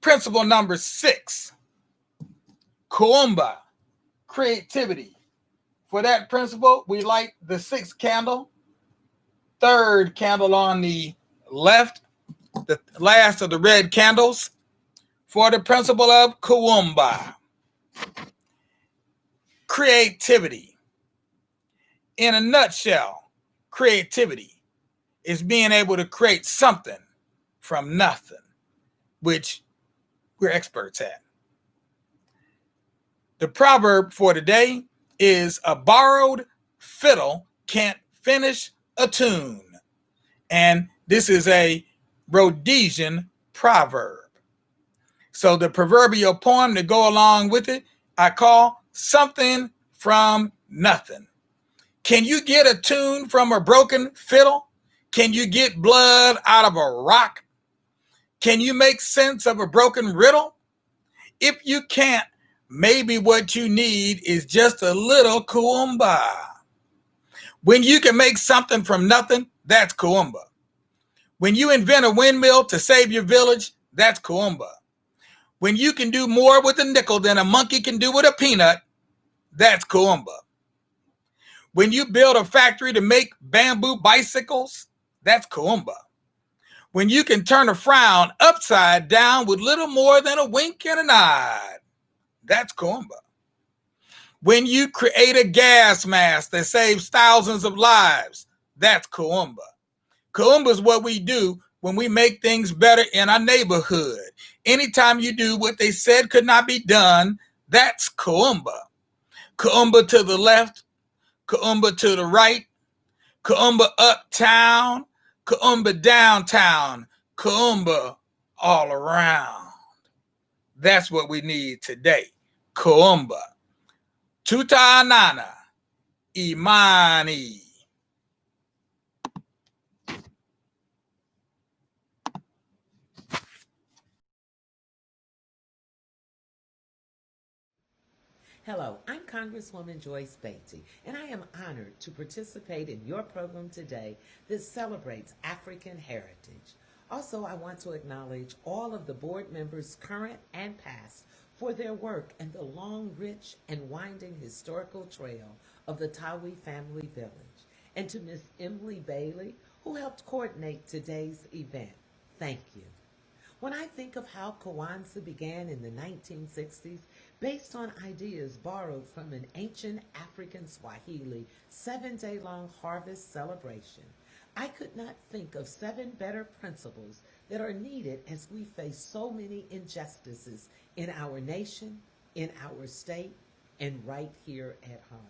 Principle number 6, Kuumba, creativity. For that principle, we light the 6th candle, 3rd candle on the left, the last of the red candles, for the principle of Kuumba, creativity. In a nutshell, creativity is being able to create something from nothing, which we're experts at. The proverb for today is a borrowed fiddle can't finish a tune. And this is a Rhodesian proverb. So the proverbial poem to go along with it, I call Something from Nothing. Can you get a tune from a broken fiddle? Can you get blood out of a rock? Can you make sense of a broken riddle? If you can't, maybe what you need is just a little Kuumba. When you can make something from nothing, that's Kuumba. When you invent a windmill to save your village, that's Kuumba. When you can do more with a nickel than a monkey can do with a peanut, that's Kuumba. When you build a factory to make bamboo bicycles, that's Kuumba. When you can turn a frown upside down with little more than a wink and a nod, that's Kuumba. When you create a gas mask that saves thousands of lives, that's Kuumba. Kuumba is what we do when we make things better in our neighborhood. Anytime you do what they said could not be done, that's Kuumba. Kuumba to the left, Kuumba to the right, Kuumba uptown, Kuumba downtown, Kuumba all around. That's what we need today. Kuumba. Tutanana. Imani. Hello, I'm Congresswoman Joyce Beatty, and I am honored to participate in your program today that celebrates African heritage. Also, I want to acknowledge all of the board members, current and past, for their work in the long, rich, and winding historical trail of the Tawi family village, and to Miss Emily Bailey, who helped coordinate today's event. Thank you. When I think of how Kwanzaa began in the 1960s, based on ideas borrowed from an ancient African Swahili 7-day-long harvest celebration, I could not think of 7 better principles that are needed as we face so many injustices in our nation, in our state, and right here at home.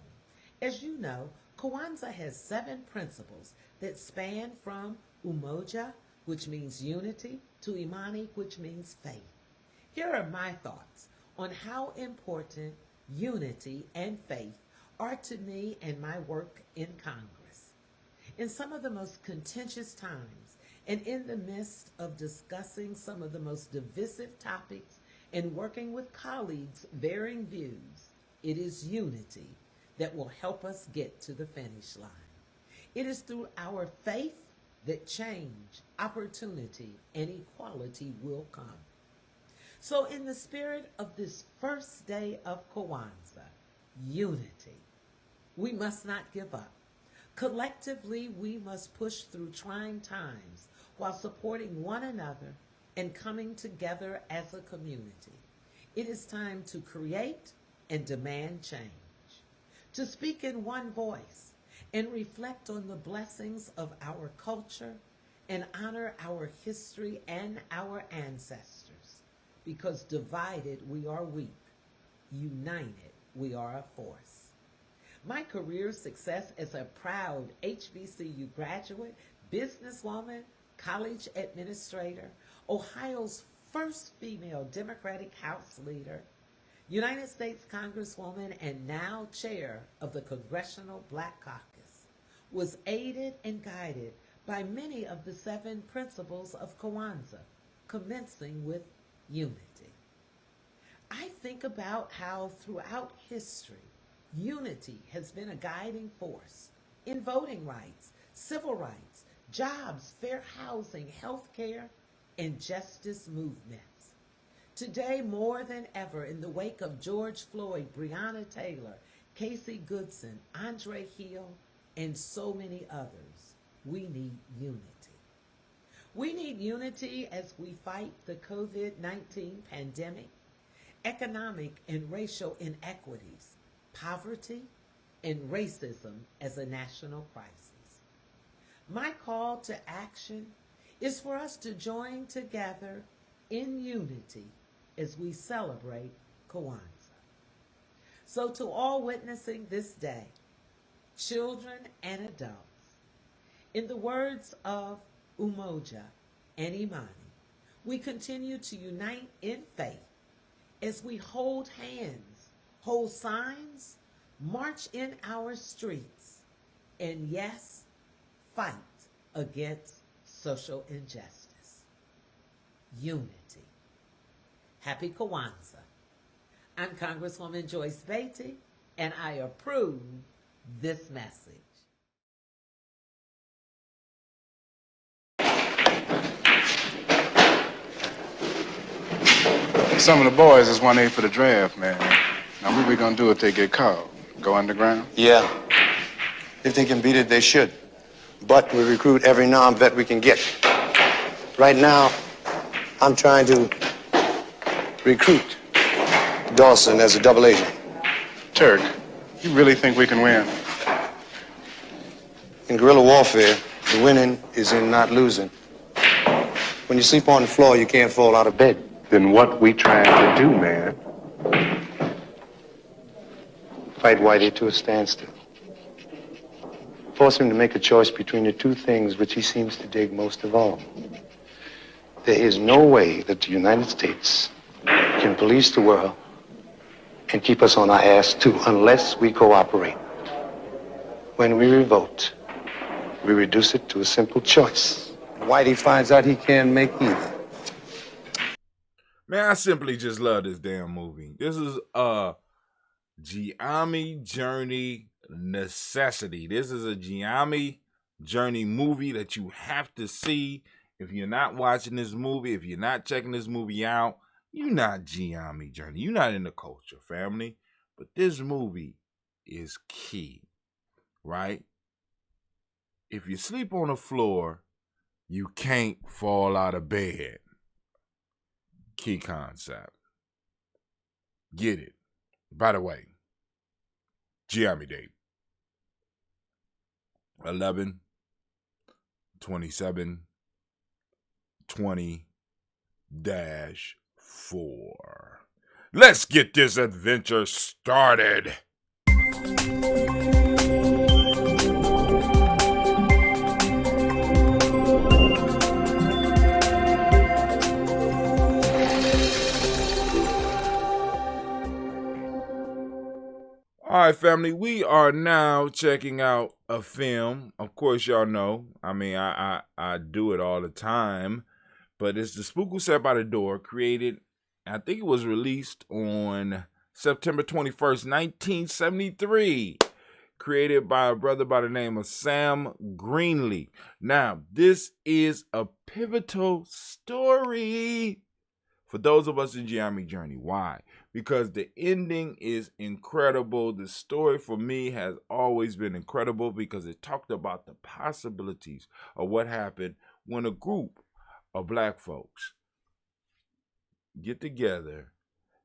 As you know, Kwanzaa has 7 principles that span from umoja, which means unity, to imani, which means faith. Here are my thoughts on how important unity and faith are to me and my work in Congress. In some of the most contentious times, and in the midst of discussing some of the most divisive topics and working with colleagues' varying views, it is unity that will help us get to the finish line. It is through our faith that change, opportunity, and equality will come. So in the spirit of this first day of Kwanzaa, unity, we must not give up. Collectively, we must push through trying times while supporting one another and coming together as a community. It is time to create and demand change, to speak in one voice and reflect on the blessings of our culture and honor our history and our ancestors. Because divided we are weak, united we are a force. My career success as a proud HBCU graduate, businesswoman, college administrator, Ohio's first female Democratic House leader, United States Congresswoman, and now chair of the Congressional Black Caucus, was aided and guided by many of the 7 principles of Kwanzaa, commencing with unity. I think about how throughout history, unity has been a guiding force in voting rights, civil rights, jobs, fair housing, health care, and justice movements. Today, more than ever, in the wake of George Floyd, Breonna Taylor, Casey Goodson, Andre Hill, and so many others, we need unity. We need unity as we fight the COVID-19 pandemic, economic and racial inequities, poverty, and racism as a national crisis. My call to action is for us to join together in unity as we celebrate Kwanzaa. So to all witnessing this day, children and adults, in the words of Umoja and Imani, we continue to unite in faith as we hold hands, hold signs, march in our streets, and yes, fight against social injustice. Unity. Happy Kwanzaa. I'm Congresswoman Joyce Beatty, and I approve this message. Some of the boys is 1A for the draft, man. Now, what we gonna do if they get called? Go underground? Yeah. If they can beat it, they should. But we recruit every non-vet we can get. Right now, I'm trying to recruit Dawson as a double agent. Turk, you really think we can win? In guerrilla warfare, the winning is in not losing. When you sleep on the floor, you can't fall out of bed. Then what we trying to do, man? Fight Whitey to a standstill. Force him to make a choice between the two things which he seems to dig most of all. There is no way that the United States can police the world and keep us on our ass too unless we cooperate. When we revolt, we reduce it to a simple choice. Whitey finds out he can't make either. Man, I simply just love this damn movie. This is a Giammi Journey necessity. This is a Giammi Journey movie that you have to see. If you're not watching this movie, if you're not checking this movie out, you're not Giammi Journey. You're not in the culture, family. But this movie is key, right? If you sleep on the floor, you can't fall out of bed. Key concept. Get it. By the way, Giammi date 11/27/20-4. Let's get this adventure started. All right, family, we are now checking out a film. Of course, y'all know. I mean, I do it all the time. But it's The Spook Who Sat by the Door, created, I think it was released on September 21st, 1973. Created by a brother by the name of Sam Greenlee. Now, this is a pivotal story for those of us in Giammi Journey. Why? Because the ending is incredible. The story for me has always been incredible because it talked about the possibilities of what happened when a group of black folks get together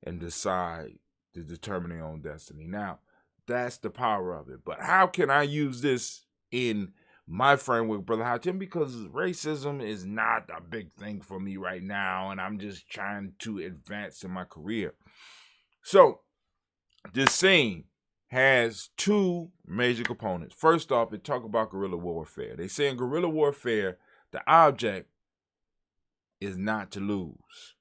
and decide to determine their own destiny. Now, that's the power of it. But how can I use this in my framework, Brother Hatim? Because racism is not a big thing for me right now, and I'm just trying to advance in my career. So, this scene has two major components. First off, it talks about guerrilla warfare. They say in guerrilla warfare, the object is not to lose.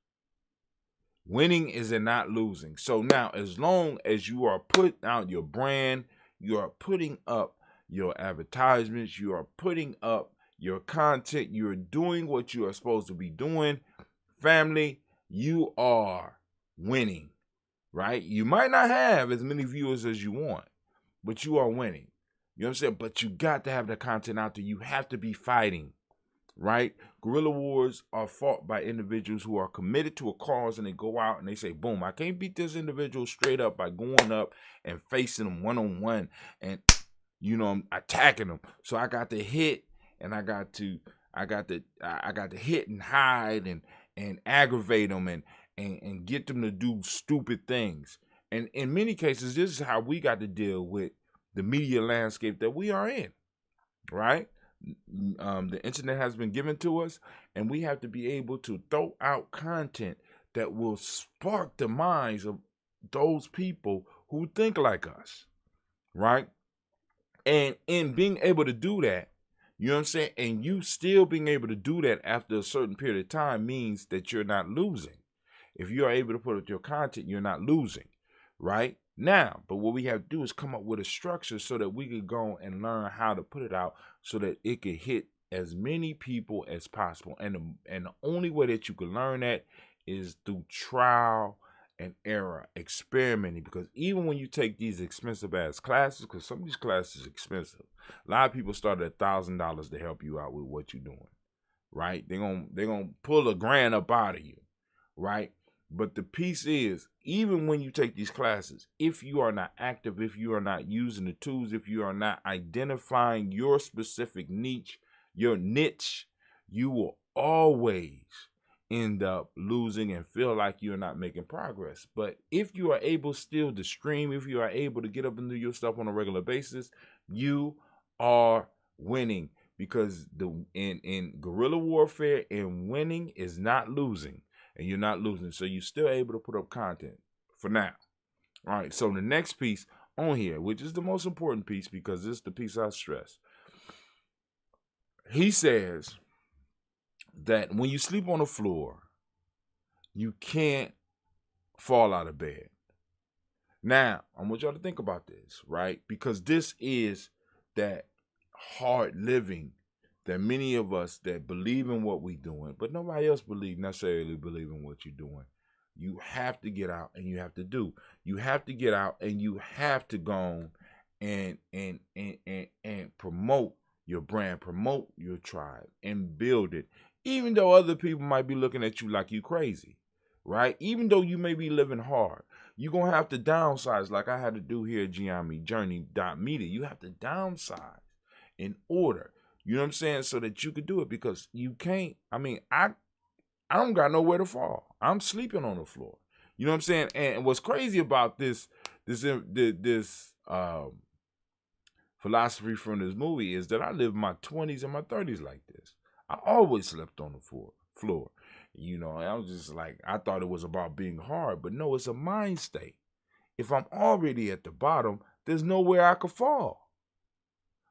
Winning is in not losing. So now, as long as you are putting out your brand, you are putting up your advertisements, you are putting up your content, you are doing what you are supposed to be doing, family, you are winning, right? You might not have as many viewers as you want, but you are winning. You know what I'm saying? But you got to have the content out there. You have to be fighting. right? Guerrilla wars are fought by individuals who are committed to a cause, and they go out and they say, boom, I can't beat this individual straight up by going up and facing them one-on-one and, I'm attacking them. So I got to hit, and I got to hit and hide and aggravate them and get them to do stupid things. And in many cases, this is how we got to deal with the media landscape that we are in, right? The internet has been given to us, and we have to be able to throw out content that will spark the minds of those people who think like us, right? And in being able to do that, you know what I'm saying? And you still being able to do that after a certain period of time means that you're not losing. If you are able to put out your content, you're not losing, right? Now, but what we have to do is come up with a structure so that we could go and learn how to put it out so that it could hit as many people as possible. And the only way that you can learn that is through trial and error, experimenting. Because even when you take these expensive ass classes, because some of these classes are expensive, a lot of people start at $1,000 to help you out with what you're doing, right? They're gonna pull $1,000 up out of you, right? But the piece is, even when you take these classes, if you are not active, if you are not using the tools, if you are not identifying your specific niche, your niche, you will always end up losing and feel like you're not making progress. But if you are able still to stream, if you are able to get up and do your stuff on a regular basis, you are winning. Because in guerrilla warfare, and winning is not losing. And you're not losing. So you're still able to put up content for now. All right. So the next piece on here, which is the most important piece, because this is the piece I stress. He says that when you sleep on the floor, you can't fall out of bed. Now, I want y'all to think about this, right? Because this is that hard living that many of us that believe in what we're doing, but nobody else necessarily believe in what you're doing. You have to get out and you have to do. You have to get out and you have to go on and promote your brand, promote your tribe, and build it. Even though other people might be looking at you like you crazy, right? Even though you may be living hard, you're going to have to downsize like I had to do here at GiamiJourney.media. You have to downsize in order. You know what I'm saying? So that you could do it, because you can't. I mean, I don't got nowhere to fall. I'm sleeping on the floor. You know what I'm saying? And what's crazy about this philosophy from this movie is that I lived my 20s and my 30s like this. I always slept on the floor. You know, I was just like, I thought it was about being hard, but no, it's a mind state. If I'm already at the bottom, there's nowhere I could fall.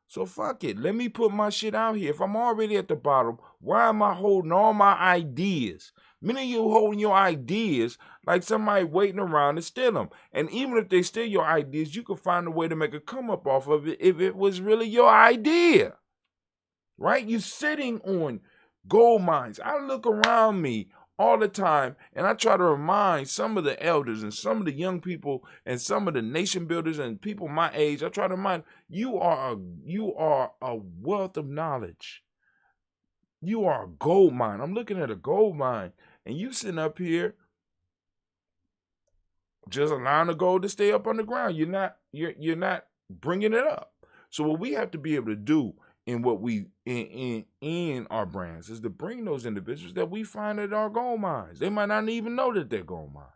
So fuck it. Let me put my shit out here. If I'm already at the bottom, why am I holding all my ideas? Many of you holding your ideas like somebody waiting around to steal them. And even if they steal your ideas, you can find a way to make a come up off of it if it was really your idea. Right? You're sitting on gold mines. I look around me all the time, and I try to remind some of the elders and some of the young people and some of the nation builders and people my age. I try to remind you are a wealth of knowledge. You are a gold mine. I'm looking at a gold mine, and you sitting up here just allowing the gold to stay up on the ground. You're not bringing it up. So what we have to be able to do in what we in our brands is to bring those individuals that we find at our gold mines. They might not even know that they're gold mines,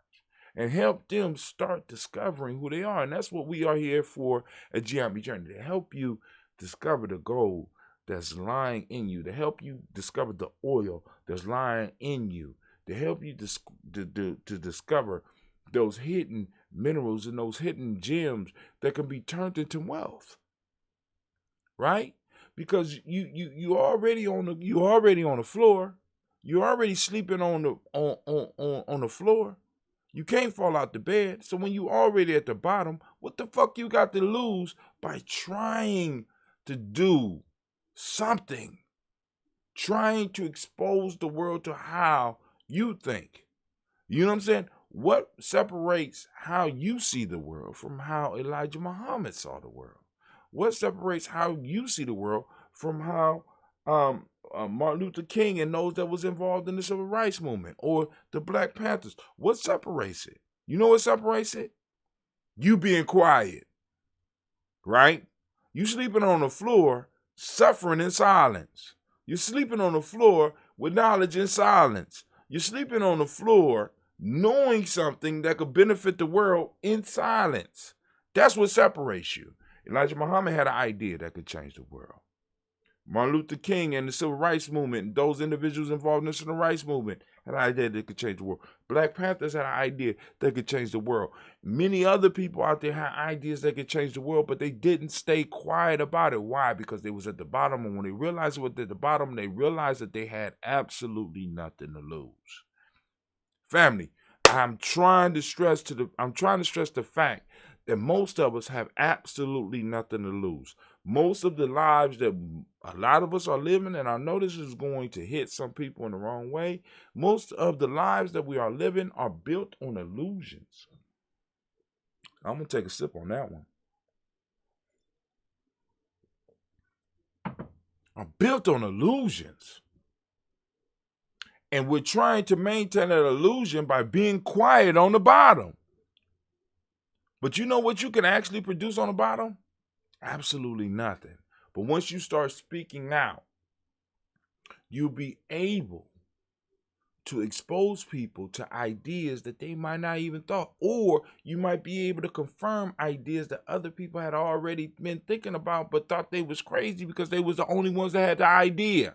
and help them start discovering who they are. And that's what we are here for at GIB Journey, to help you discover the gold that's lying in you, to help you discover the oil that's lying in you, to help you to discover those hidden minerals and those hidden gems that can be turned into wealth. Right? Because you already on the floor. You're already sleeping on the floor. You can't fall out the bed. So when you already at the bottom, what the fuck you got to lose by trying to do something? Trying to expose the world to how you think. You know what I'm saying? What separates how you see the world from how Elijah Muhammad saw the world? What separates how you see the world from how Martin Luther King and those that was involved in the civil rights movement, or the Black Panthers. What separates it? You know what separates it? You being quiet, right? You sleeping on the floor, suffering in silence. You're sleeping on the floor with knowledge in silence. You're sleeping on the floor knowing something that could benefit the world in silence. That's what separates you. Elijah Muhammad had an idea that could change the world. Martin Luther King and the civil rights movement, those individuals involved in the civil rights movement had an idea that could change the world. Black Panthers had an idea that could change the world. Many other people out there had ideas that could change the world, but they didn't stay quiet about it. Why? Because they was at the bottom, and when they realized what at the bottom, they realized that they had absolutely nothing to lose. Family, I'm trying to stress the fact that most of us have absolutely nothing to lose. Most of the lives that a lot of us are living, and I know this is going to hit some people in the wrong way, most of the lives that we are living are built on illusions. I'm going to take a sip on that one. Are built on illusions. And we're trying to maintain that illusion by being quiet on the bottom. But you know what you can actually produce on the bottom? Absolutely nothing. But once you start speaking out, you'll be able to expose people to ideas that they might not even thought, or you might be able to confirm ideas that other people had already been thinking about but thought they was crazy because they was the only ones that had the idea.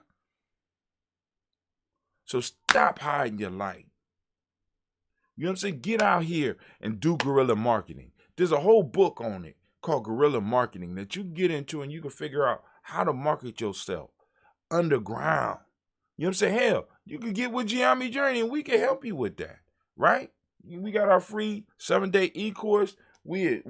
So stop hiding your light. You know what I'm saying? Get out here and do guerrilla marketing. There's a whole book on it called Guerrilla Marketing that you can get into, and you can figure out how to market yourself underground. You know what I'm saying? Hell, you can get with Giami Journey and we can help you with that, right? We got our free 7-day e-course. We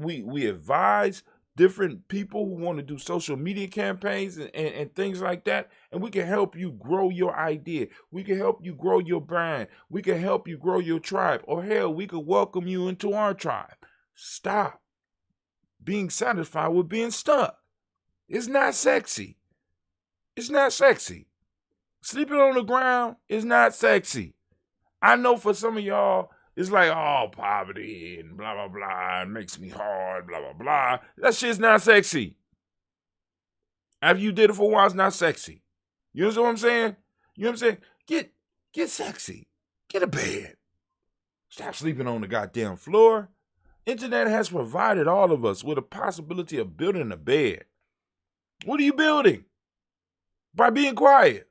advise different people who want to do social media campaigns and things like that, and we can help you grow your idea. We can help you grow your brand. We can help you grow your tribe. Or hell, we could welcome you into our tribe. Stop being satisfied with being stuck. It's not sexy. It's not sexy. Sleeping on the ground is not sexy. I know for some of y'all, it's like, oh, poverty and blah, blah, blah. It makes me hard, blah, blah, blah. That shit's not sexy. After you did it for a while, it's not sexy. You know what I'm saying? You know what I'm saying? Get sexy. Get a bed. Stop sleeping on the goddamn floor. Internet has provided all of us with a possibility of building a bed. What are you building? By being quiet.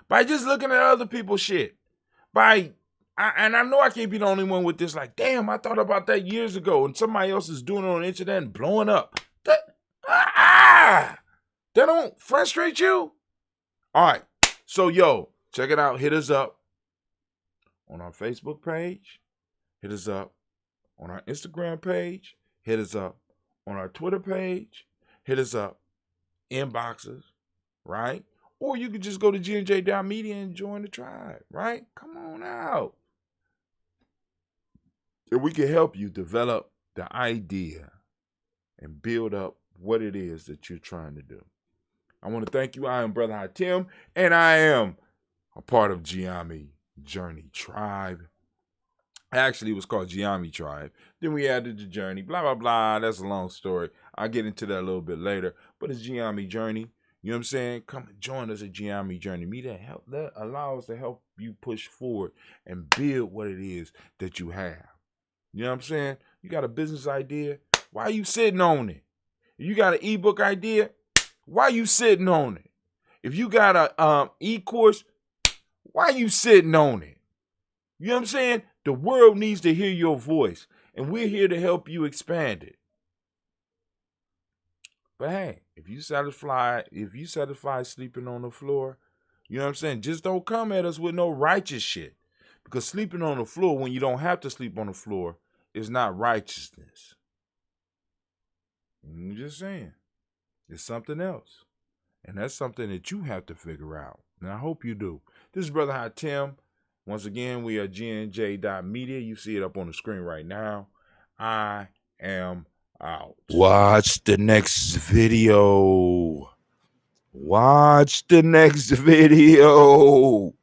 By just looking at other people's shit. And I know I can't be the only one with this, like, damn, I thought about that years ago, and somebody else is doing it on the internet and blowing up. That don't frustrate you? All right. So, yo, check it out. Hit us up on our Facebook page. Hit us up on our Instagram page. Hit us up on our Twitter page. Hit us up inboxes, right? Or you could just go to gnj.media and join the tribe, right? Come on out. And we can help you develop the idea and build up what it is that you're trying to do. I want to thank you. I am Brother Hatim, and I am a part of Giami Journey Tribe. Actually, it was called Giami Tribe. Then we added the Journey, blah, blah, blah. That's a long story. I'll get into that a little bit later. But it's Giami Journey. You know what I'm saying? Come and join us at Giami Journey. That allows us to help you push forward and build what it is that you have. You know what I'm saying? You got a business idea? Why are you sitting on it? If you got an ebook idea? Why are you sitting on it? If you got a e-course, why are you sitting on it? You know what I'm saying? The world needs to hear your voice, and we're here to help you expand it. But hey, if you satisfy sleeping on the floor, you know what I'm saying? Just don't come at us with no righteous shit. Because sleeping on the floor when you don't have to sleep on the floor is not righteousness. I'm just saying. It's something else. And that's something that you have to figure out. And I hope you do. This is Brother Hatim. Once again, we are gnj.media. You see it up on the screen right now. I am out. Watch the next video. Watch the next video.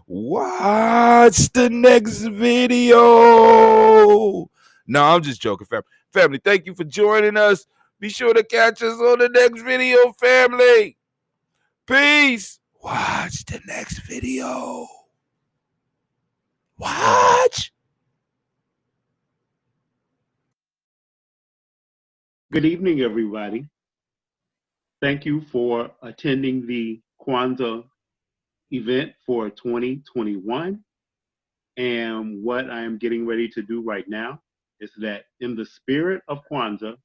Watch the next video. No, I'm just joking, family. Family, thank you for joining us. Be sure to catch us on the next video, family. Peace. Watch the next video. Watch. Good evening, everybody. Thank you for attending the Kwanzaa event for 2021. And what I am getting ready to do right now is that in the spirit of Kwanzaa,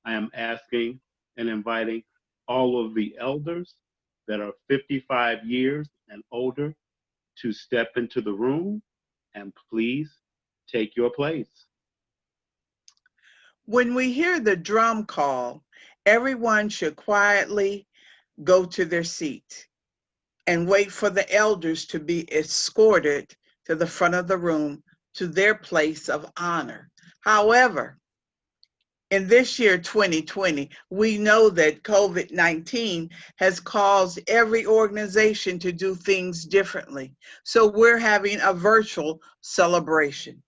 I am asking and inviting all of the elders that are 55 years and older to step into the room and please take your place. When we hear the drum call, everyone should quietly go to their seat and wait for the elders to be escorted to the front of the room to their place of honor. However, in this year, 2020, we know that COVID-19 has caused every organization to do things differently. So we're having a virtual celebration.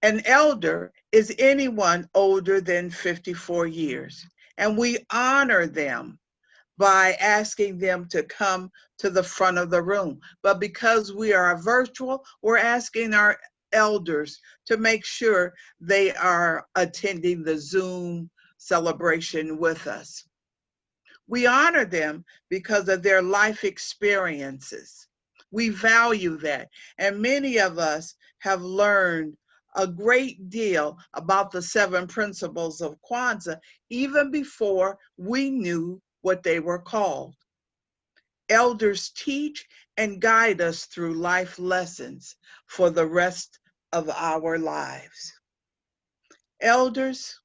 An elder is anyone older than 54 years, and we honor them by asking them to come to the front of the room. But because we are virtual, we're asking our elders to make sure they are attending the Zoom celebration with us. We honor them because of their life experiences. We value that. And many of us have learned a great deal about the 7 principles of Kwanzaa even before we knew what they were called. Elders teach and guide us through life lessons for the rest of our lives. Elders,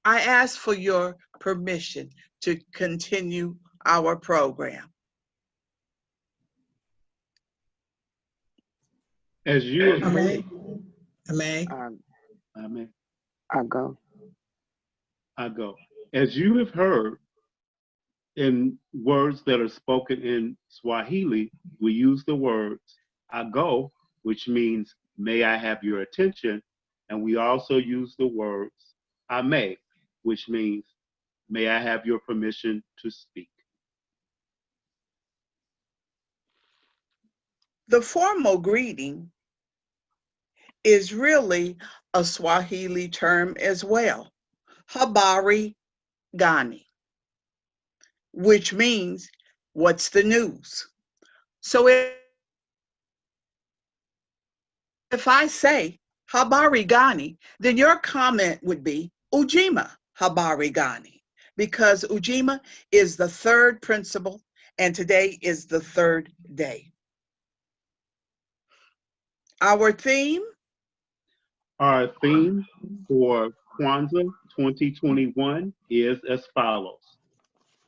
I ask for your permission to continue our program. As you have Amen. heard, Amen. Amen. I go. I go. As you have heard, in words that are spoken in Swahili, we use the words "ago," which means "may I have your attention," and we also use the words "ame," which means "may I have your permission to speak." The formal greeting is really a Swahili term as well, habari gani, which means what's the news. So if I say habari gani, then your comment would be Ujima habari gani, because Ujima is the 3rd principle and today is the 3rd day. Our theme? Our theme for Kwanzaa 2021 is as follows: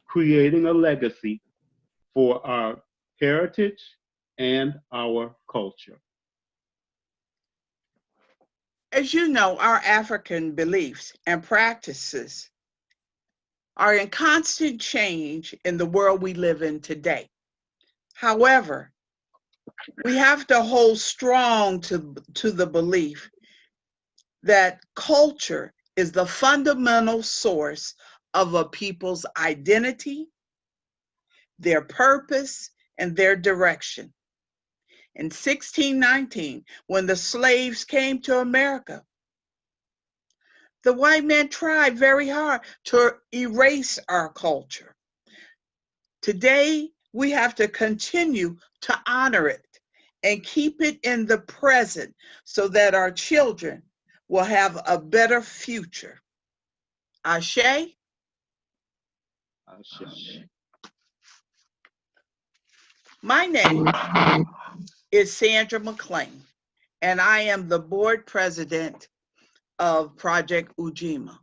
creating a legacy for our heritage and our culture. As you know, our African beliefs and practices are in constant change in the world we live in today. However, we have to hold strong to the belief that culture is the fundamental source of a people's identity, their purpose, and their direction. In 1619, when the slaves came to America, the white man tried very hard to erase our culture. Today, we have to continue to honor it and keep it in the present so that our children will have a better future. Ashe? Ashe. My name is Sandra Mclean, and I am the board president of Project Ujima.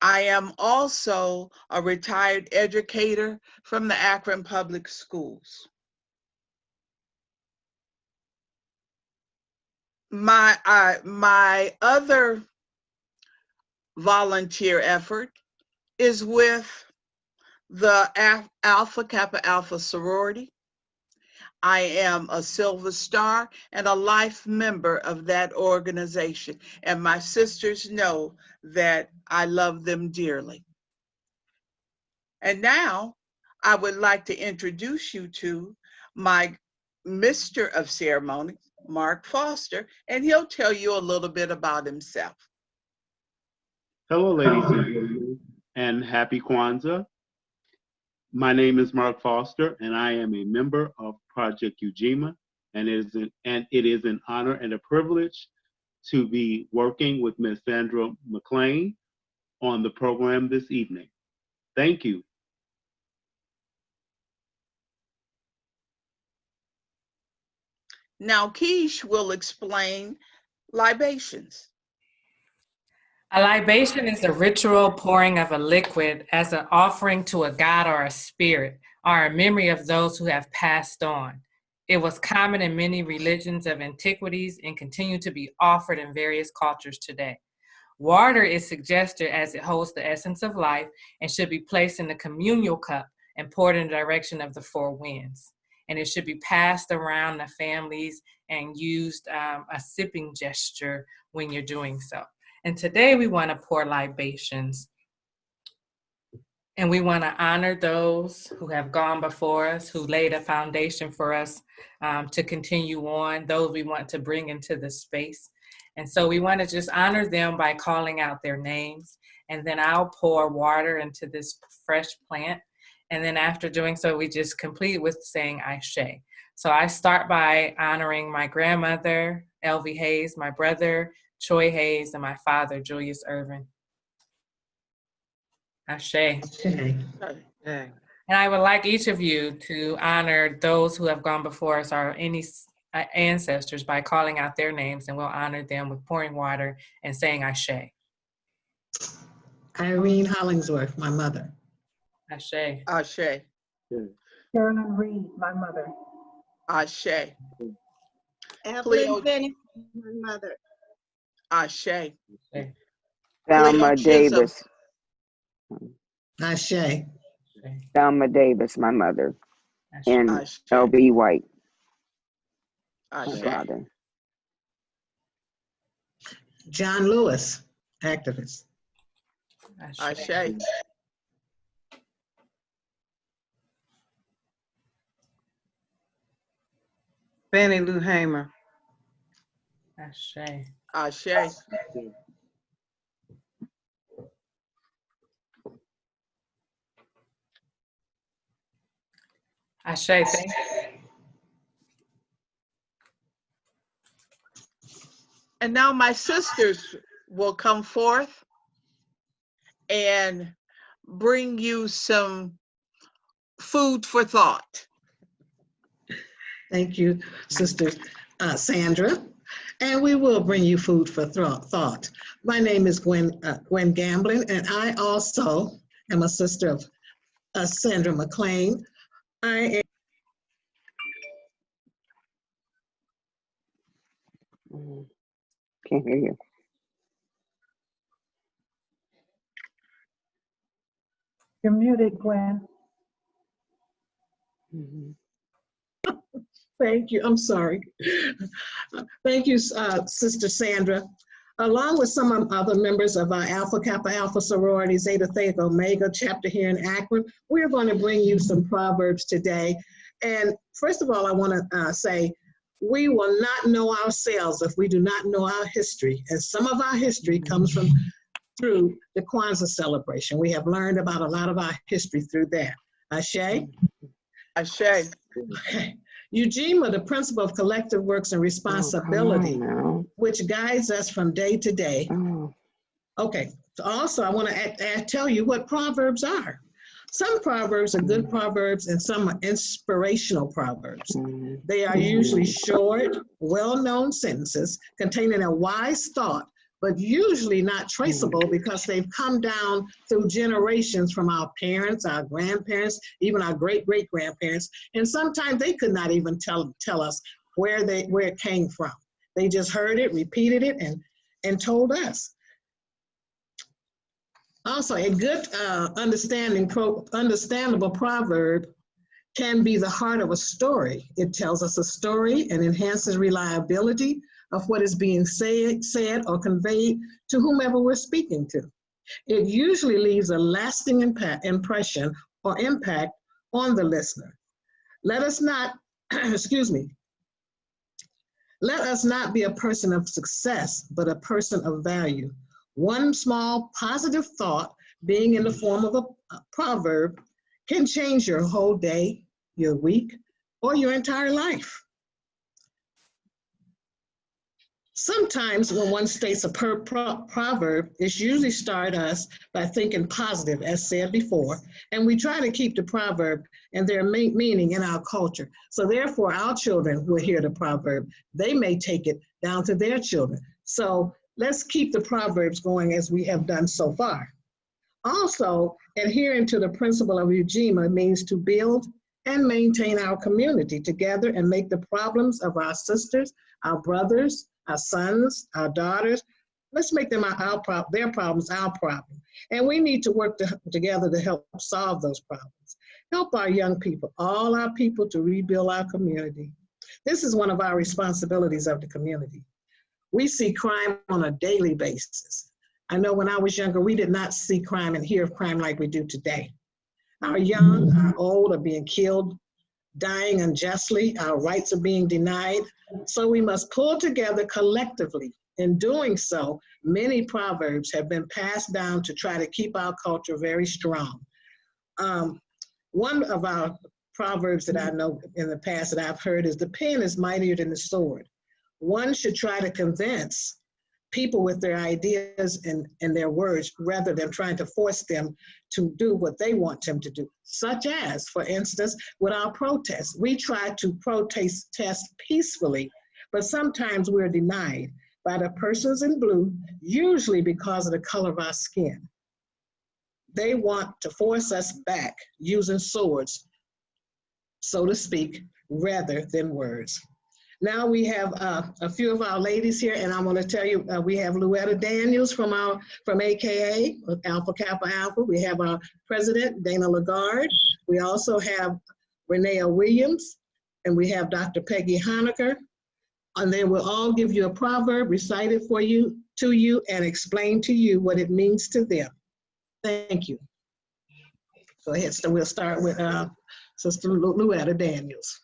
I am also a retired educator from the Akron Public Schools. My other volunteer effort is with the Alpha Kappa Alpha sorority. I am a Silver Star and a life member of that organization. And my sisters know that I love them dearly. And now I would like to introduce you to my Mr. of Ceremonies, Mark Foster, and he'll tell you a little bit about himself. Hello, ladies and gentlemen, and happy Kwanzaa. My name is Mark Foster, and I am a member of Project Ujima, and it is an honor and a privilege to be working with Ms. Sandra Mclean on the program this evening. Thank you. Now, Keish will explain libations. A libation is a ritual pouring of a liquid as an offering to a god or a spirit, or a memory of those who have passed on. It was common in many religions of antiquities and continue to be offered in various cultures today. Water is suggested as it holds the essence of life and should be placed in the communal cup and poured in the direction of the four winds. And it should be passed around the families and used a sipping gesture when you're doing so. And today we want to pour libations. And we want to honor those who have gone before us, who laid a foundation for us to continue on, those we want to bring into the space. And so we want to just honor them by calling out their names. And then I'll pour water into this fresh plant. And then after doing so, we just complete with saying Ashe. So I start by honoring my grandmother, Elvie Hayes, my brother, Troy Hayes, and my father, Julius Irvin. Ashe. And I would like each of you to honor those who have gone before us, or any ancestors, by calling out their names, and we'll honor them with pouring water and saying Ashe. Irene Hollingsworth, my mother. Ashe. Ashe. Carolyn Reed, my mother. Ashe. Evelyn Benny, my mother. Ashe. Thelma Davis. Ashe. Thelma Davis, my mother. Ashe. And Ashe. L.B. White, Ashe. my father. John Lewis, activist. Ashe. Fannie Lou Hamer. Ashe. Ashe. Ashe, thank you. And now my sisters will come forth and bring you some food for thought. Thank you, Sister Sandra. And we will bring you food for thought. My name is Gwen Gamblin, and I also am a sister of Sandra Mclean. I Mm. Can't hear you. You're muted, Gwen. Thank you. I'm sorry. Thank you, Sister Sandra. Along with some other members of our Alpha Kappa Alpha sorority, Zeta Theta Omega chapter here in Akron, we're going to bring you some proverbs today. And first of all, I want to say, we will not know ourselves if we do not know our history. And some of our history comes through the Kwanzaa celebration. We have learned about a lot of our history through that. Ashe? Ashe. Okay. Ujima, the principle of collective works and responsibility, which guides us from day to day. Okay, so also I want to tell you what proverbs are. Some proverbs are good proverbs and some are inspirational proverbs. They are usually short, well-known sentences containing a wise thought, but usually not traceable because they've come down through generations from our parents, our grandparents, even our great-great-grandparents. And sometimes they could not even tell us where it came from. They just heard it, repeated it, and told us. Also, a good understandable proverb can be the heart of a story. It tells us a story and enhances reliability of what is being said or conveyed to whomever we're speaking to. It usually leaves a lasting impression or impact on the listener. Let us not, excuse me, let us not be a person of success, but a person of value. One small positive thought, being in the form of a proverb, can change your whole day, your week, or your entire life. Sometimes when one states a proverb, it's usually start us by thinking positive, as said before, and we try to keep the proverb and their meaning in our culture. So therefore, our children will hear the proverb. They may take it down to their children. So let's keep the proverbs going as we have done so far. Also, adhering to the principle of Ujima means to build and maintain our community together and make the problems of our sisters, our brothers, our sons, our daughters, let's make them their problems our problem. And we need to work together to help solve those problems. Help our young people, all our people, to rebuild our community. This is one of our responsibilities of the community. We see crime on a daily basis. I know when I was younger, we did not see crime and hear of crime like we do today. Our young, our old are being killed, dying unjustly. Our rights are being denied. So we must pull together collectively. In doing so, many proverbs have been passed down to try to keep our culture very strong. One of our proverbs that I know in the past that I've heard is, the pen is mightier than the sword. One should try to convince people with their ideas and their words rather than trying to force them to do what they want them to do. Such as, for instance, with our protests. We try to protest peacefully, but sometimes we're denied by the persons in blue, usually because of the color of our skin. They want to force us back using swords, so to speak, rather than words. Now we have a few of our ladies here, and I'm going to tell you, we have Louetta Daniels from AKA, Alpha Kappa Alpha. We have our president, Dana Lagarde. We also have Renea Williams, and we have Dr. Peggy Honaker. And they will all give you a proverb, recite it for you, to you, and explain to you what it means to them. Thank you. Go ahead. So we'll start with Sister Louetta Daniels.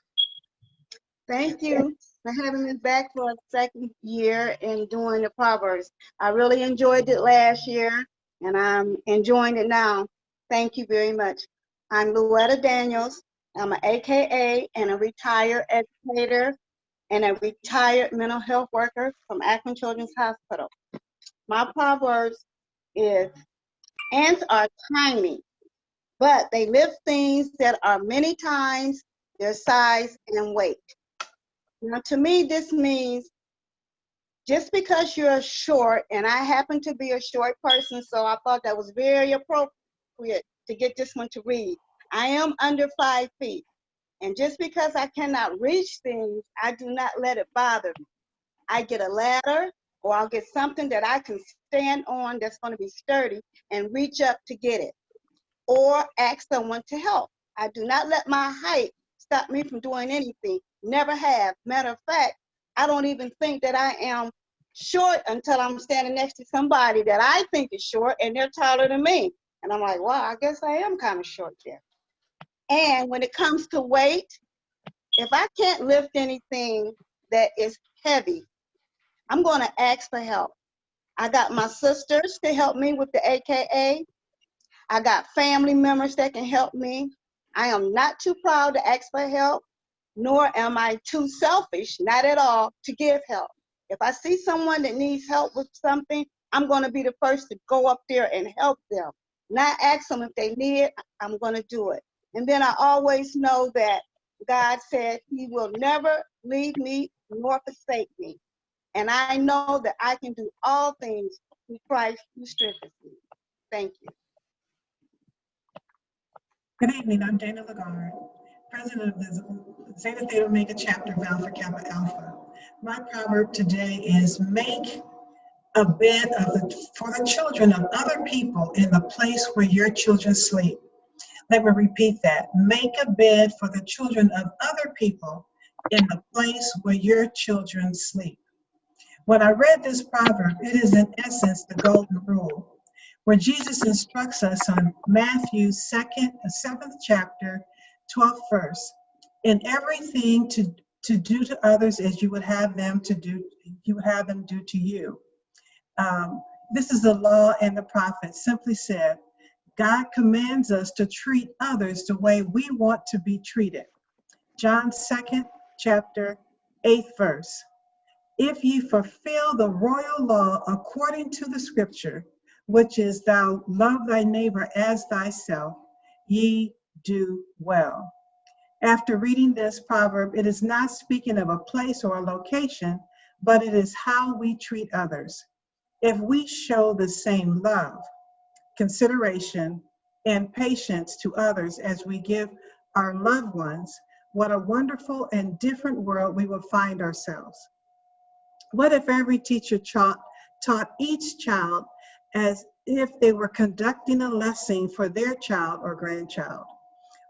Thank you for having me back for a second year in doing the Proverbs. I really enjoyed it last year, and I'm enjoying it now. Thank you very much. I'm Louetta Daniels. I'm an AKA and a retired educator and a retired mental health worker from Akron Children's Hospital. My Proverbs is, ants are tiny, but they lift things that are many times their size and weight. Now, to me, this means just because you're short, and I happen to be a short person, so I thought that was very appropriate to get this one to read. I am under 5 feet, and just because I cannot reach things, I do not let it bother me. I get a ladder, or I'll get something that I can stand on that's going to be sturdy and reach up to get it, or ask someone to help. I do not let my height stop me from doing anything. Never have. Matter of fact, I don't even think that I am short until I'm standing next to somebody that I think is short and they're taller than me. And I'm like, wow, I guess I am kind of short there. And when it comes to weight, if I can't lift anything that is heavy, I'm going to ask for help. I got my sisters to help me with the AKA. I got family members that can help me. I am not too proud to ask for help, nor am I too selfish, not at all, to give help. If I see someone that needs help with something, I'm going to be the first to go up there and help them. Not ask them if they need it, I'm going to do it. And then I always know that God said he will never leave me nor forsake me. And I know that I can do all things through Christ who strengthens me. Thank you. Good evening, I'm Dana Lagarde, president of the Zeta Theta Omega chapter of Alpha Kappa Alpha. My proverb today is make a bed for the children of other people in the place where your children sleep. Let me repeat that. Make a bed for the children of other people in the place where your children sleep. When I read this proverb, it is in essence the golden rule, where Jesus instructs us on Matthew's 7th chapter, 12th verse. In everything to do to others as you would have them do to you. This is the law and the prophets. Simply said, God commands us to treat others the way we want to be treated. John 2nd chapter, 8th verse. If ye fulfill the royal law according to the scripture, which is thou love thy neighbor as thyself, ye do well. After reading this proverb, it is not speaking of a place or a location, but it is how we treat others. If we show the same love, consideration, and patience to others as we give our loved ones, what a wonderful and different world we will find ourselves. What if every teacher taught each child as if they were conducting a lesson for their child or grandchild?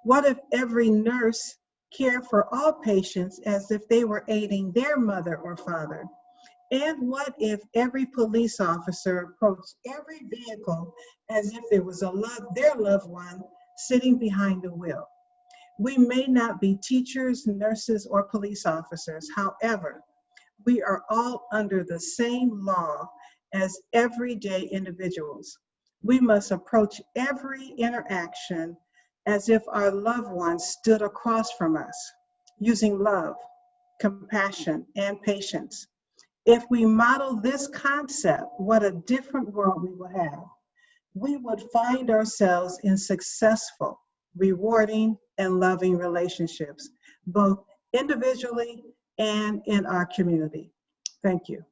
What if every nurse cared for all patients as if they were aiding their mother or father? And what if every police officer approached every vehicle as if there was their loved one sitting behind the wheel? We may not be teachers, nurses, or police officers. However, we are all under the same law as everyday individuals. We must approach every interaction as if our loved ones stood across from us, using love, compassion, and patience. If we model this concept, what a different world we will have. We would find ourselves in successful, rewarding, and loving relationships, both individually and in our community. Thank you.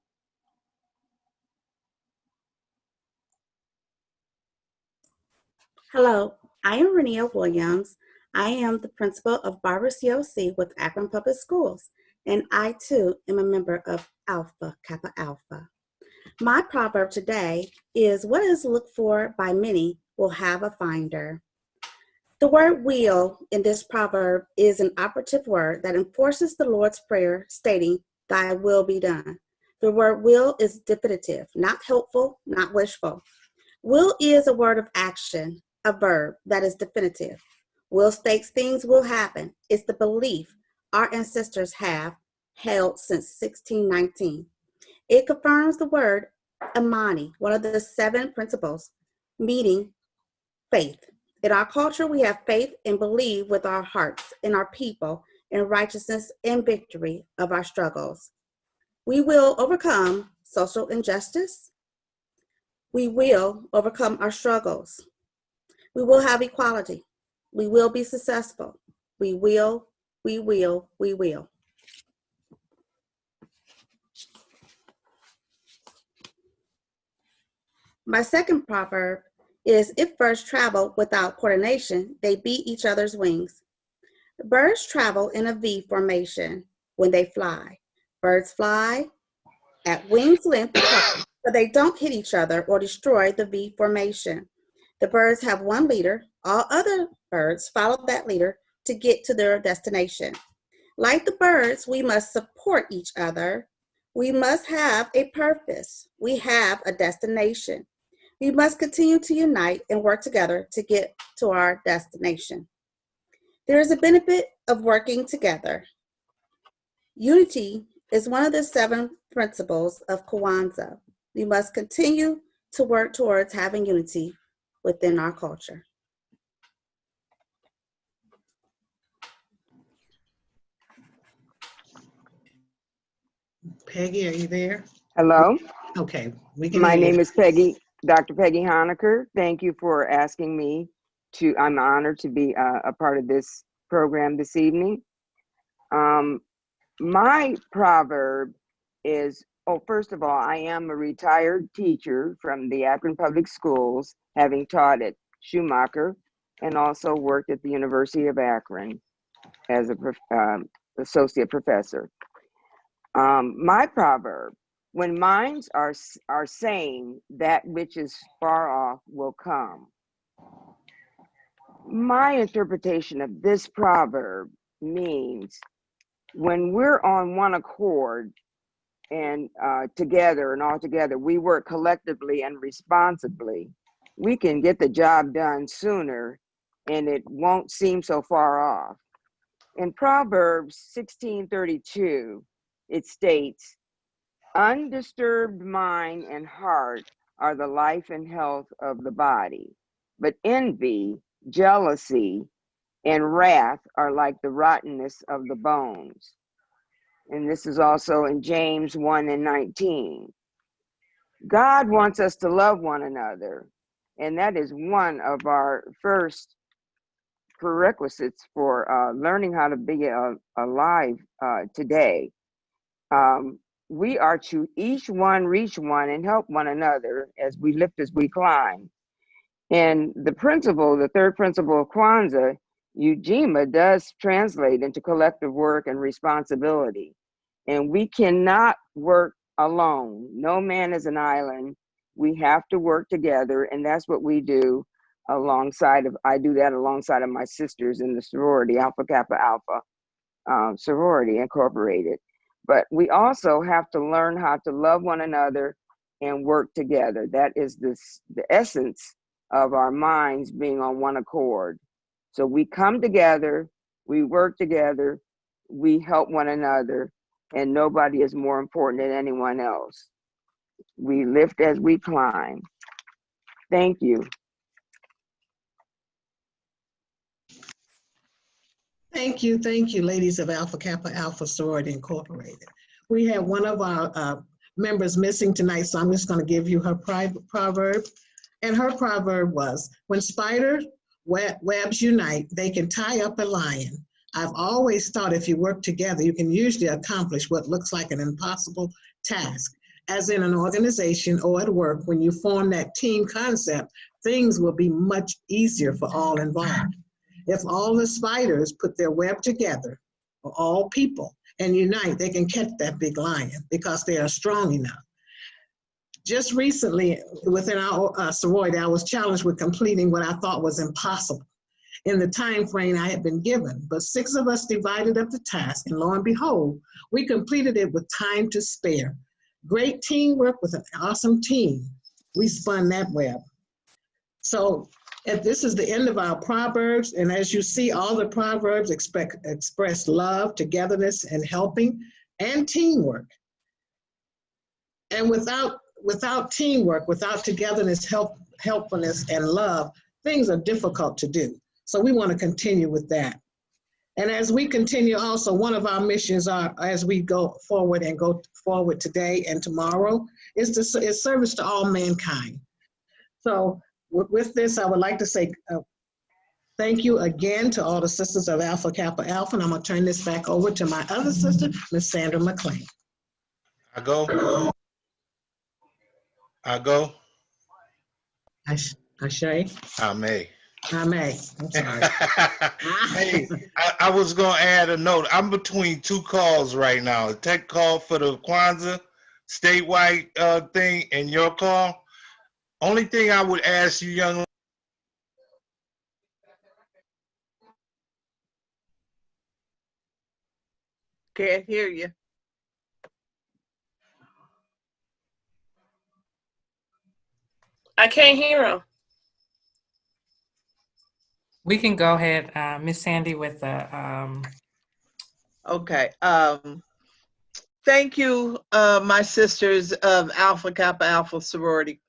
Hello, I am Renia Williams. I am the principal of Barber COC with Akron Public Schools, and I too am a member of Alpha Kappa Alpha. My proverb today is, what is looked for by many will have a finder. The word will in this proverb is an operative word that enforces the Lord's Prayer stating, thy will be done. The word will is definitive, not helpful, not wishful. Will is a word of action, a verb that is definitive. Will states things will happen. It's the belief our ancestors have held since 1619. It confirms the word Imani, one of the 7 principles, meaning faith. In our culture, we have faith and believe with our hearts in our people, in righteousness and victory of our struggles. We will overcome social injustice. We will overcome our struggles. We will have equality. We will be successful. We will. My second proverb is, if birds travel without coordination, they beat each other's wings. Birds travel in a V formation when they fly. Birds fly at wings length apart, but they don't hit each other or destroy the V formation. The birds have one leader. All other birds follow that leader to get to their destination. Like the birds, we must support each other. We must have a purpose. We have a destination. We must continue to unite and work together to get to our destination. There is a benefit of working together. Unity is one of the 7 principles of Kwanzaa. We must continue to work towards having unity within our culture. Peggy, are you there? Hello. Okay, we can My hear you. name is Peggy, Dr. Peggy Honaker. Thank you for asking me to, I'm honored to be a part of this program this evening. My proverb is, first of all, I am a retired teacher from the Akron Public Schools, having taught at Schumacher and also worked at the University of Akron as a associate professor. My proverb, When minds are saying that which is far off will come. My interpretation of this proverb means when we're on one accord and together and all together, we work collectively and responsibly, we can get the job done sooner and it won't seem so far off. In Proverbs 16:32, it states, undisturbed mind and heart are the life and health of the body, but envy, jealousy, and wrath are like the rottenness of the bones. And this is also in James 1:19. God wants us to love one another, and that is one of our first prerequisites for learning how to be alive today. We are to each one reach one and help one another as we lift, as we climb. And the principle, the third principle of Kwanzaa, Ujima, does translate into collective work and responsibility. And we cannot work alone. No man is an island. We have to work together, and that's what we do alongside of, I do that alongside of my sisters in the sorority, Alpha Kappa Alpha Sorority Incorporated. But we also have to learn how to love one another and work together. That is the essence of our minds being on one accord. So we come together, we work together, we help one another, and nobody is more important than anyone else. We lift as we climb. Thank you. Thank you, ladies of Alpha Kappa Alpha Sorority Incorporated. We have one of our members missing tonight, so I'm just going to give you her proverb. And her proverb was, when spider webs unite, they can tie up a lion. I've always thought if you work together, you can usually accomplish what looks like an impossible task. As in an organization or at work, when you form that team concept, things will be much easier for all involved. If all the spiders put their web together, or all people, and unite, they can catch that big lion because they are strong enough. Just recently, within our sorority, I was challenged with completing what I thought was impossible in the time frame I had been given. But 6 of us divided up the task, and lo and behold, we completed it with time to spare. Great teamwork with an awesome team. We spun that web. So this is the end of our Proverbs, and as you see, all the Proverbs express love, togetherness, and helping, and teamwork. And without teamwork, without togetherness, helpfulness, and love, things are difficult to do. So we want to continue with that. And as we continue also, one of our missions are, as we go forward today and tomorrow, is service to all mankind. So with this, I would like to say thank you again to all the sisters of Alpha Kappa Alpha, and I'm going to turn this back over to my other sister, Miss Sandra Mclean. I go. Ashe. I may. I'm sorry. Hey, I was going to add a note. I'm between 2 calls right now. A tech call for the Kwanzaa statewide thing and your call. Only thing I would ask you, young. Can't hear you. I can't hear him. We can go ahead, Miss Sandy, with the. Okay. Thank you, my sisters of Alpha Kappa Alpha Sorority.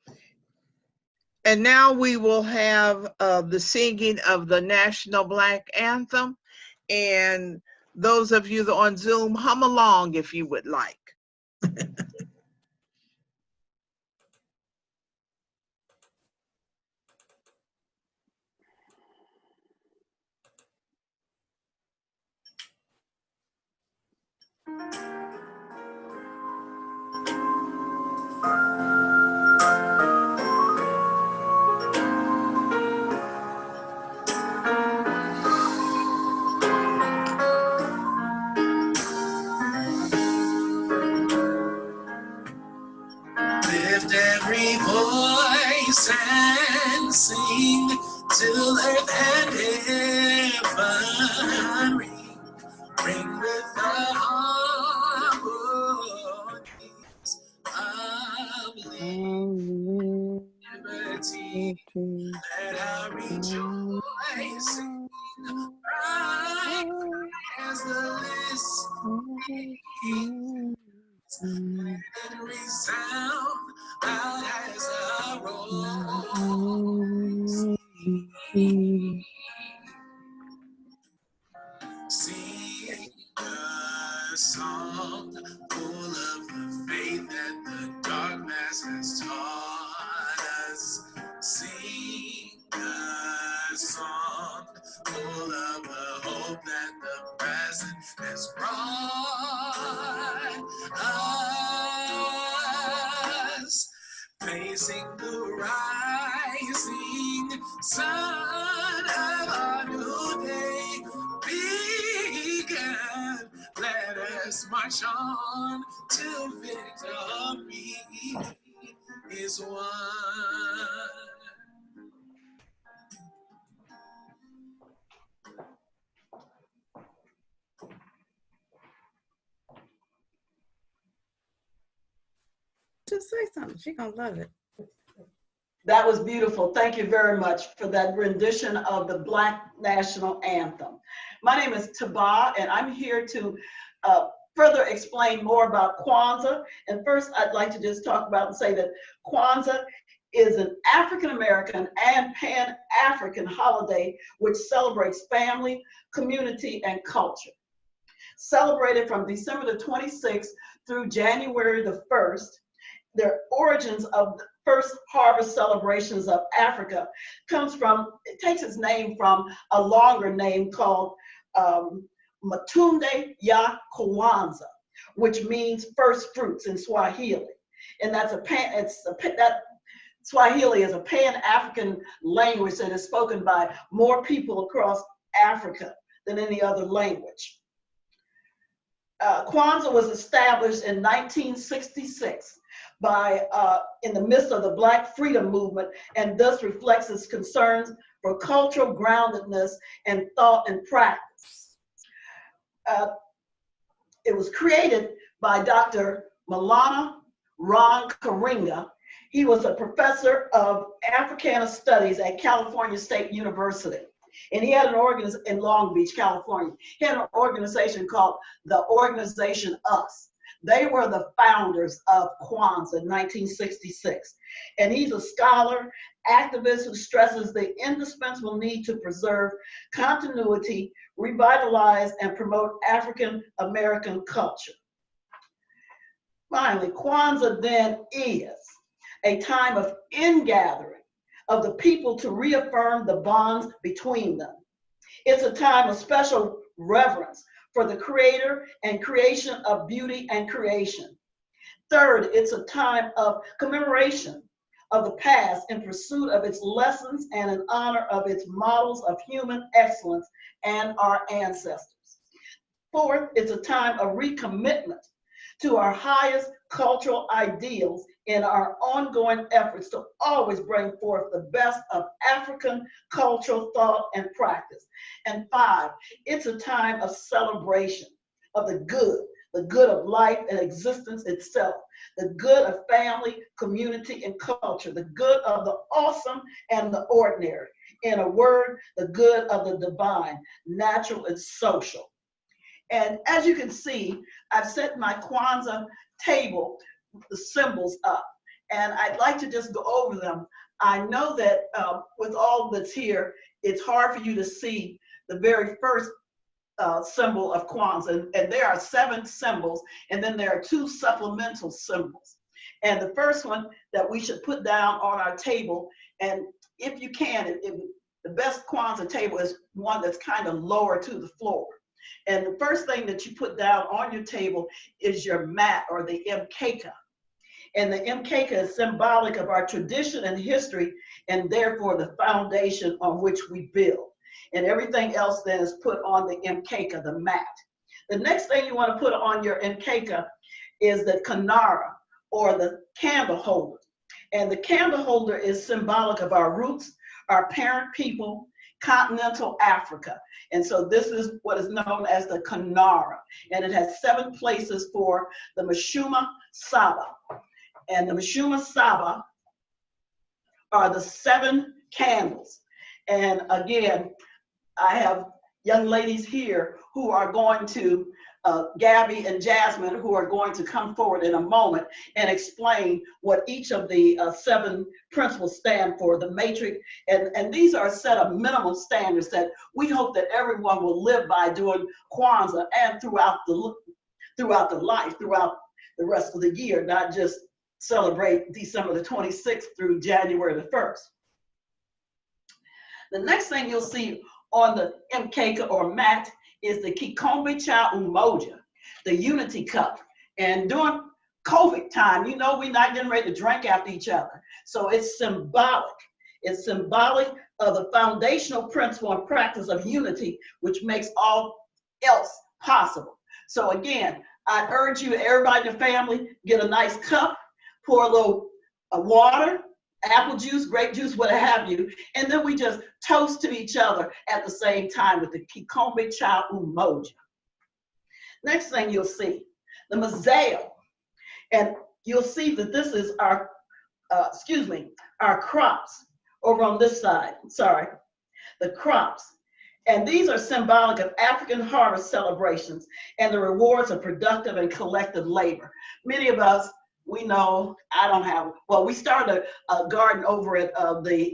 And now we will have the singing of the National Black Anthem. And those of you that are on Zoom, hum along if you would like. and sing till earth and heaven ring with the harmonies of liberty. Let our rejoicing rise as the listening and resound out as a rolling sea. Sing a song full of the faith that the dark mass has taught us. Sing a song full of the hope that the present has brought us. Facing the rising sun of our new day begun. Let us march on till victory is won. Just say something. She's gonna love it. That was beautiful. Thank you very much for that rendition of the Black National Anthem. My name is Saba, and I'm here to further explain more about Kwanzaa. And first, I'd like to just talk about and say that Kwanzaa is an African-American and Pan-African holiday which celebrates family, community, and culture. Celebrated from December the 26th through January the 1st, the origins of the first harvest celebrations of Africa it takes its name from a longer name called Matunde ya Kwanzaa, which means first fruits in Swahili. And Swahili is a Pan-African language that is spoken by more people across Africa than any other language. Kwanzaa was established in 1966 in the midst of the Black freedom movement, and thus reflects its concerns for cultural groundedness and thought and practice. It was created by Dr. Malana Ron Karinga. He was a professor of Africana Studies at California State University. And he had an organization in Long Beach, California. He had an organization called the Organization US. They were the founders of Kwanzaa in 1966. And he's a scholar, activist who stresses the indispensable need to preserve continuity, revitalize, and promote African American culture. Finally, Kwanzaa then is a time of ingathering of the people to reaffirm the bonds between them. It's a time of special reverence for the creator and creation of beauty and creation. Third, it's a time of commemoration of the past in pursuit of its lessons and in honor of its models of human excellence and our ancestors. Fourth, it's a time of recommitment to our highest cultural ideals in our ongoing efforts to always bring forth the best of African cultural thought and practice. And five, it's a time of celebration of the good of life and existence itself, the good of family, community, and culture, the good of the awesome and the ordinary. In a word, the good of the divine, natural and social. And as you can see, I've set my Kwanzaa table, the symbols up, and I'd like to just go over them. I know that with all that's here, it's hard for you to see the very first symbol of Kwanzaa, and there are 7 symbols, and then there are 2 supplemental symbols. And the first one that we should put down on our table, and if you can, the best Kwanzaa table is one that's kind of lower to the floor. And the first thing that you put down on your table is your mat, or the mkeka. And the mkeka is symbolic of our tradition and history, and therefore the foundation on which we build. And everything else then is put on the mkeka, the mat. The next thing you want to put on your mkeka is the kanara, or the candle holder. And the candle holder is symbolic of our roots, our parent people, continental Africa. And so this is what is known as the Kanara. And it has 7 places for the Mashuma Saba. And the Mashuma Saba are the 7 candles. And again, I have young ladies here who are going to, Gabby and Jasmine, who are going to come forward in a moment and explain what each of the 7 principles stand for, the matrix. And these are a set of minimum standards that we hope that everyone will live by during Kwanzaa and throughout the life, throughout the rest of the year, not just celebrate December the 26th through January the 1st. The next thing you'll see on the mkeka or mat is the Kikombe Cha Umoja, the unity cup. And during COVID time, you know, we're not getting ready to drink after each other. So it's symbolic. It's symbolic of the foundational principle and practice of unity, which makes all else possible. So again, I urge you, everybody in the family, get a nice cup, pour a little water, apple juice, grape juice, what have you, and then we just toast to each other at the same time with the Kikombe Cha Umoja. Next thing you'll see, the Mazeo, and you'll see that this is our, our crops over on this side, the crops. And these are symbolic of African harvest celebrations and the rewards of productive and collective labor. Many of us, we know, we started a garden over at the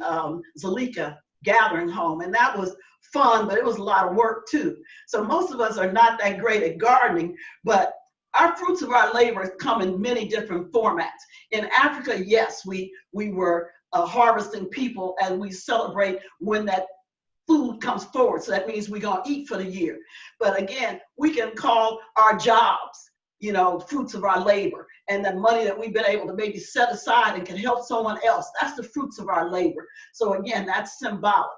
Zalika Gathering Home, and that was fun, but it was a lot of work too. So most of us are not that great at gardening, but our fruits of our labor come in many different formats. In Africa, yes, we were harvesting people, and we celebrate when that food comes forward. So that means we're gonna eat for the year. But again, we can call our jobs, you know, fruits of our labor, and the money that we've been able to maybe set aside and can help someone else. That's the fruits of our labor. So again, that's symbolic.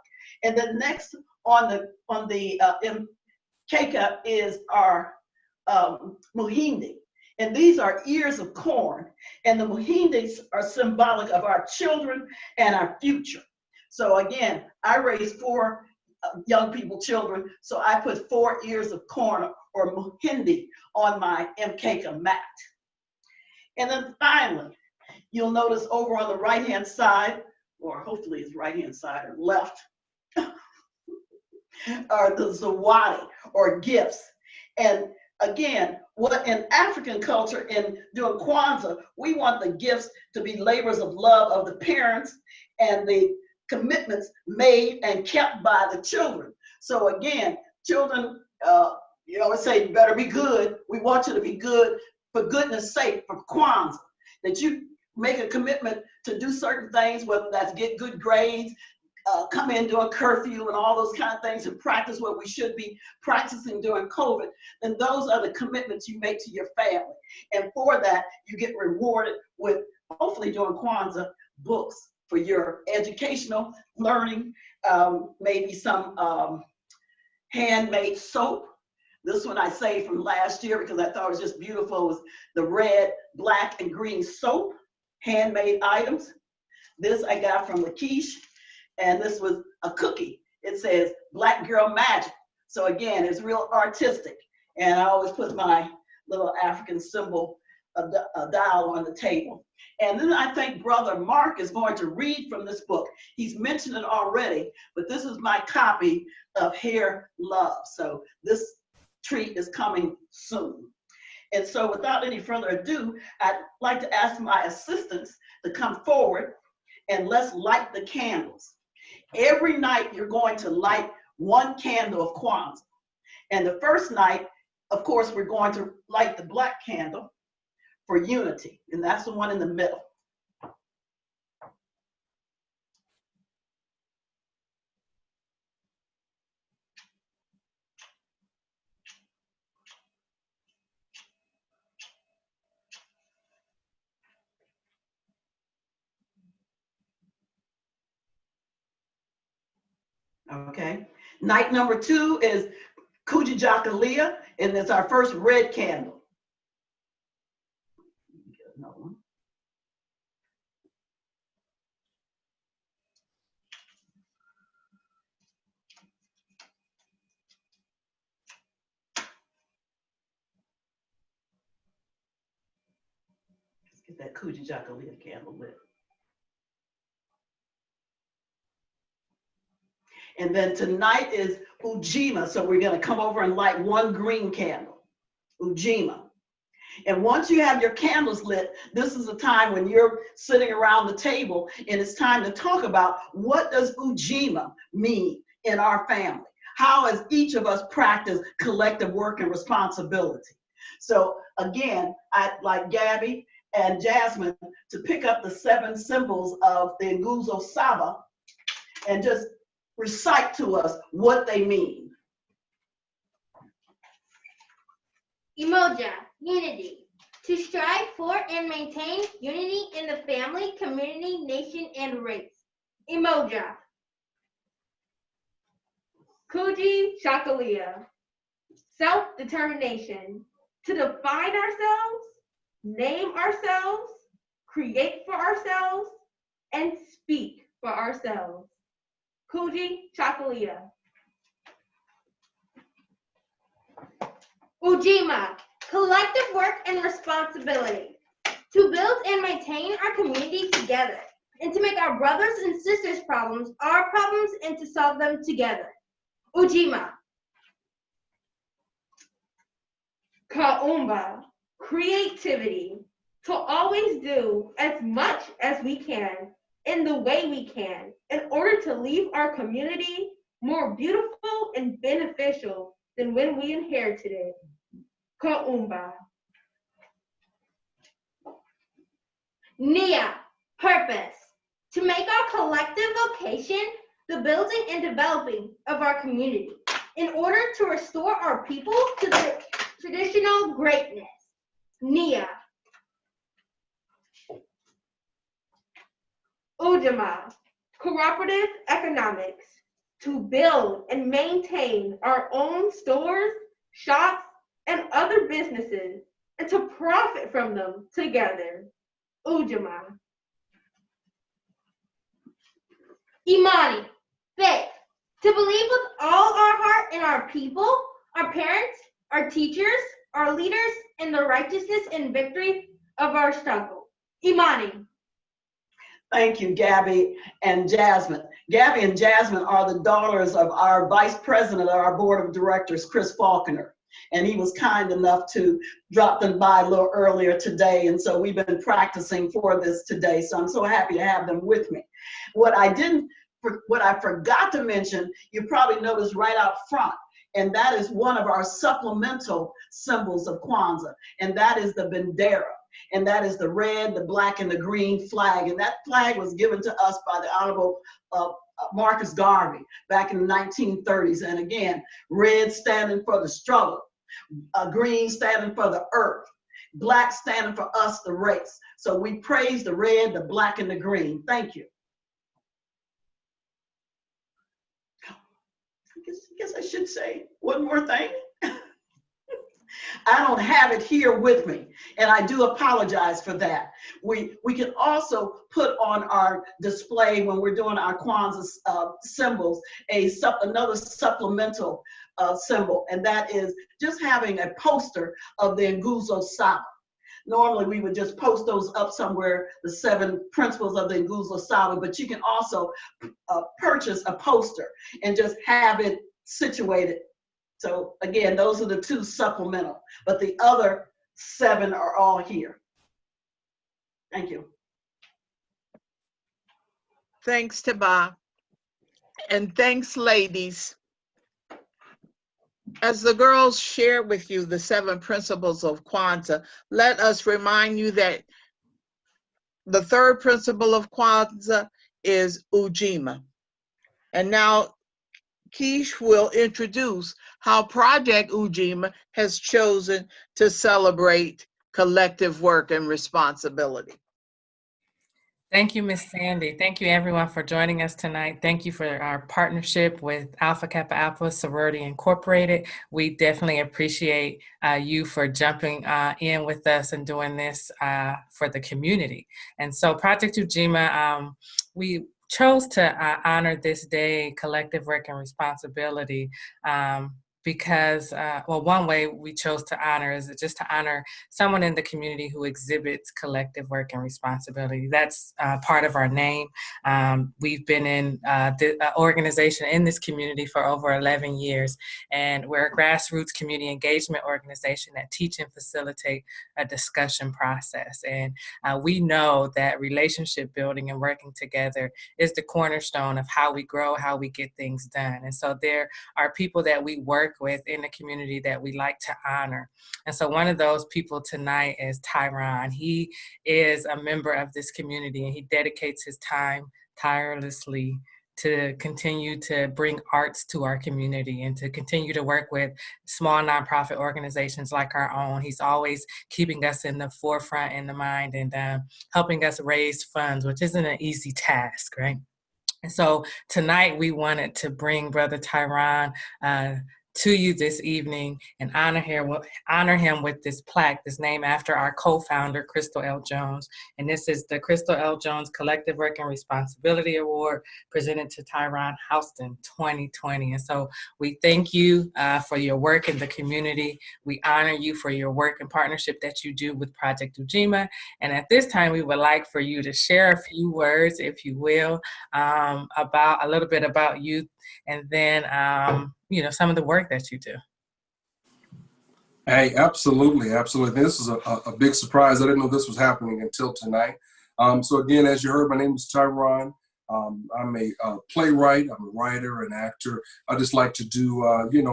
And then next on the Mkeka is our muhindi. And these are ears of corn. And the muhindis are symbolic of our children and our future. So again, I raised 4 young people, children, so I put 4 ears of corn or muhindi on my mkeka mat. And then finally, you'll notice over on the right-hand side, or hopefully it's right-hand side or left, are the zawadi, or gifts. And again, what in African culture, in doing Kwanzaa, we want the gifts to be labors of love of the parents and the commitments made and kept by the children. So again, children, you always say you better be good. We want you to be good for goodness sake, for Kwanzaa, that you make a commitment to do certain things, whether that's get good grades, come in during curfew and all those kind of things, and practice what we should be practicing during COVID, then those are the commitments you make to your family. And for that, you get rewarded with, hopefully during Kwanzaa, books for your educational learning, maybe some handmade soap. This one I saved from last year because I thought it was just beautiful. It was the red, black, and green soap, handmade items. This I got from Lakeisha, and this was a cookie. It says Black Girl Magic. So again, it's real artistic. And I always put my little African symbol, a dial on the table. And then I think Brother Mark is going to read from this book. He's mentioned it already, but this is my copy of Hair Love. So this treat is coming soon. And so without any further ado, I'd like to ask my assistants to come forward and let's light the candles. Every night you're going to light 1 candle of Kwanzaa. And the first night, of course, we're going to light the black candle for unity, and that's the one in the middle. Okay. Night number 2 is Kujijakalia, and it's our first red candle. Get another one. Get that Kuji Jakalia candle lit. And then tonight is Ujima, so we're gonna come over and light one green candle, Ujima. And once you have your candles lit, this is the time when you're sitting around the table and it's time to talk about what does Ujima mean in our family? How has each of us practiced collective work and responsibility? So again, I'd like Gabby and Jasmine to pick up the 7 symbols of the Nguzo Saba and just recite to us what they mean. Imoja, unity. To strive for and maintain unity in the family, community, nation, and race. Imoja. Kuji Shakalia. Self-determination. To define ourselves, name ourselves, create for ourselves, and speak for ourselves. Kuji Shakalia. Ujima, collective work and responsibility. To build and maintain our community together, and to make our brothers and sisters' problems our problems and to solve them together. Ujima. Kuumba, creativity. To always do as much as we can in the way we can in order to leave our community more beautiful and beneficial than when we inherited it. Kuumba. Nia, purpose. To make our collective vocation the building and developing of our community in order to restore our people to their traditional greatness. Nia. Ujima, cooperative economics. To build and maintain our own stores, shops, and other businesses, and to profit from them together. Ujima. Imani, faith. To believe with all our heart in our people, our parents, our teachers, our leaders, in the righteousness and victory of our struggle. Imani. Thank you, Gabby and Jasmine. Gabby and Jasmine are the daughters of our vice president of our board of directors, Chris Faulkner. And he was kind enough to drop them by a little earlier today. And so we've been practicing for this today. So I'm so happy to have them with me. What I forgot to mention, you probably noticed right out front, and that is one of our supplemental symbols of Kwanzaa, and that is the bendera. And that is the red, the black, and the green flag. And that flag was given to us by the Honorable Marcus Garvey back in the 1930s. And again, red standing for the struggle, green standing for the earth, black standing for us, the race. So we praise the red, the black, and the green. Thank you. I guess I should say one more thing. I don't have it here with me, and I do apologize for that. We can also put on our display when we're doing our Kwanzaa symbols another supplemental symbol, and that is just having a poster of the Nguzo Saba. Normally, we would just post those up somewhere, the 7 principles of the Nguzo Saba, but you can also purchase a poster and just have it situated. So again, those are the 2 supplemental, but the other 7 are all here. Thank you. Thanks, Taba. And thanks, ladies. As the girls share with you the 7 principles of Kwanzaa, let us remind you that the 3rd principle of Kwanzaa is Ujima. And now Keish will introduce how Project Ujima has chosen to celebrate collective work and responsibility. Thank you, Ms. Sandy. Thank you, everyone, for joining us tonight. Thank you for our partnership with Alpha Kappa Alpha Sorority Incorporated. We definitely appreciate you for jumping in with us and doing this for the community. And so Project Ujima, we chose to honor this day, collective work and responsibility, because, well, one way we chose to honor is just to honor someone in the community who exhibits collective work and responsibility. That's part of our name. We've been in the organization in this community for over 11 years, and we're a grassroots community engagement organization that teach and facilitate a discussion process. And we know that relationship building and working together is the cornerstone of how we grow, how we get things done. And so there are people that we work with in the community that we like to honor. And so one of those people tonight is Tyron. He is a member of this community, and he dedicates his time tirelessly to continue to bring arts to our community and to continue to work with small nonprofit organizations like our own. He's always keeping us in the forefront in the mind and helping us raise funds, which isn't an easy task, right? And so tonight we wanted to bring Brother Tyron to you this evening and honor him with this plaque that's named after our co-founder, Crystal L. Jones. And this is the Crystal L. Jones Collective Work and Responsibility Award presented to Tyron Houston 2020. And so we thank you for your work in the community. We honor you for your work and partnership that you do with Project Ujima. And at this time, we would like for you to share a few words, if you will, about a little bit about you, and then some of the work that you do. Hey, absolutely. This is a big surprise. I didn't know this was happening until tonight. So again, as you heard, my name is Tyron. I'm a playwright, I'm a writer, an actor. I just like to do,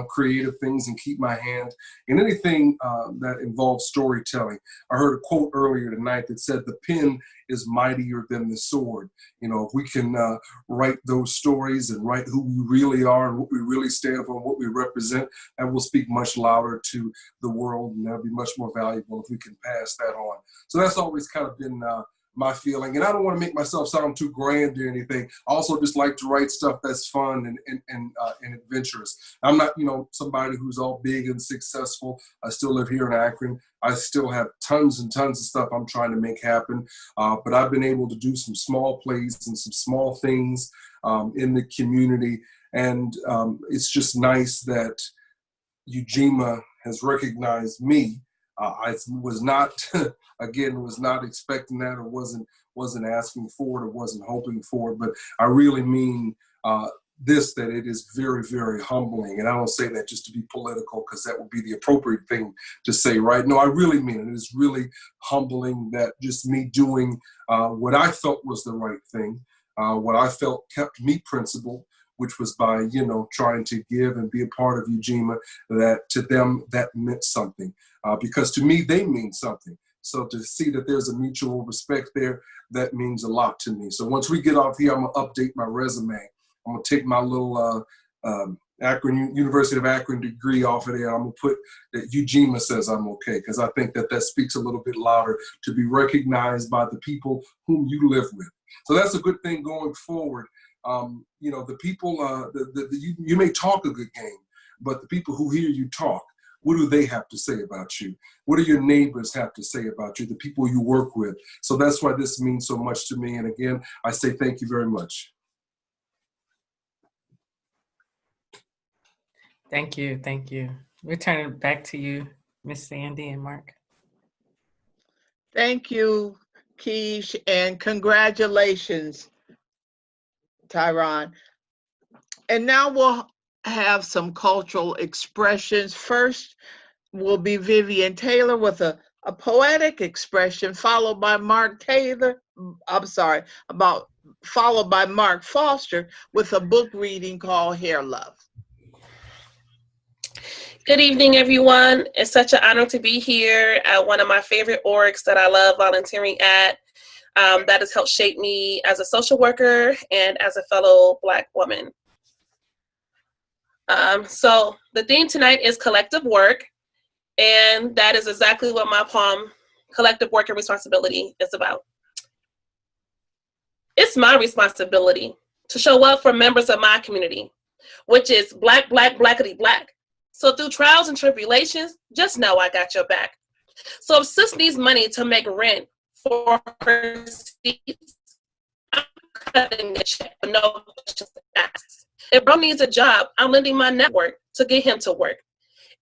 creative things and keep my hand in anything that involves storytelling. I heard a quote earlier tonight that said, the pen is mightier than the sword. If we can write those stories and write who we really are and what we really stand for and what we represent, that will speak much louder to the world, and that'll be much more valuable if we can pass that on. So that's always kind of been my feeling. And I don't want to make myself sound too grand or anything. I also just like to write stuff that's fun and adventurous. I'm not, somebody who's all big and successful. I still live here in Akron. I still have tons and tons of stuff I'm trying to make happen. But I've been able to do some small plays and some small things in the community. And it's just nice that Ujima has recognized me. I was not, was not expecting that, or wasn't asking for it, or wasn't hoping for it. But I really mean that it is very, very humbling. And I don't say that just to be political, because that would be the appropriate thing to say, right? No, I really mean it. It is really humbling that just me doing what I felt was the right thing, what I felt kept me principled, which was by, trying to give and be a part of Ujima, that to them, that meant something. Because to me, they mean something. So to see that there's a mutual respect there, that means a lot to me. So once we get off here, I'm gonna update my resume. I'm gonna take my little University of Akron degree off of there. I'm gonna put that Ujima says I'm okay, because I think that speaks a little bit louder, to be recognized by the people whom you live with. So that's a good thing going forward. The people, you may talk a good game, but the people who hear you talk, what do they have to say about you? What do your neighbors have to say about you, the people you work with? So that's why this means so much to me. And again, I say thank you very much. Thank you. Thank you. We turn it back to you, Miss Sandy and Mark. Thank you, Keish, and congratulations, Tyron. And now we'll have some cultural expressions. First will be Vivian Taylor with a poetic expression, followed by Mark Foster with a book reading called Hair Love. Good evening, everyone. It's such an honor to be here at one of my favorite orgs that I love volunteering at. That has helped shape me as a social worker and as a fellow Black woman. So the theme tonight is collective work, and that is exactly what my poem, Collective Work and Responsibility, is about. It's my responsibility to show up for members of my community, which is Black, Black, Blackity Black. So through trials and tribulations, just know I got your back. So if sis needs money to make rent for her seats, I'm cutting the check, no questions asked. If bro needs a job, I'm lending my network to get him to work.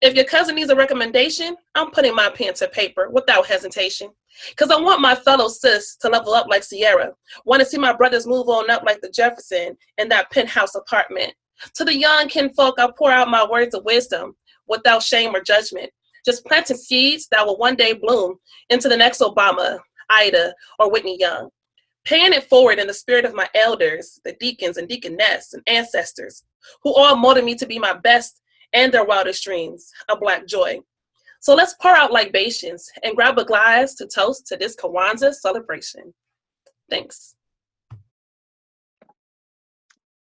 If your cousin needs a recommendation, I'm putting my pen to paper without hesitation. Because I want my fellow sis to level up like Sierra. Want to see my brothers move on up like the Jefferson in that penthouse apartment. To the young kinfolk, I pour out my words of wisdom without shame or judgment. Just planting seeds that will one day bloom into the next Obama, Ida, or Whitney Young. Paying it forward in the spirit of my elders, the deacons and deaconess and ancestors, who all molded me to be my best and their wildest dreams, a Black joy. So let's pour out libations and grab a glass to toast to this Kwanzaa celebration. Thanks.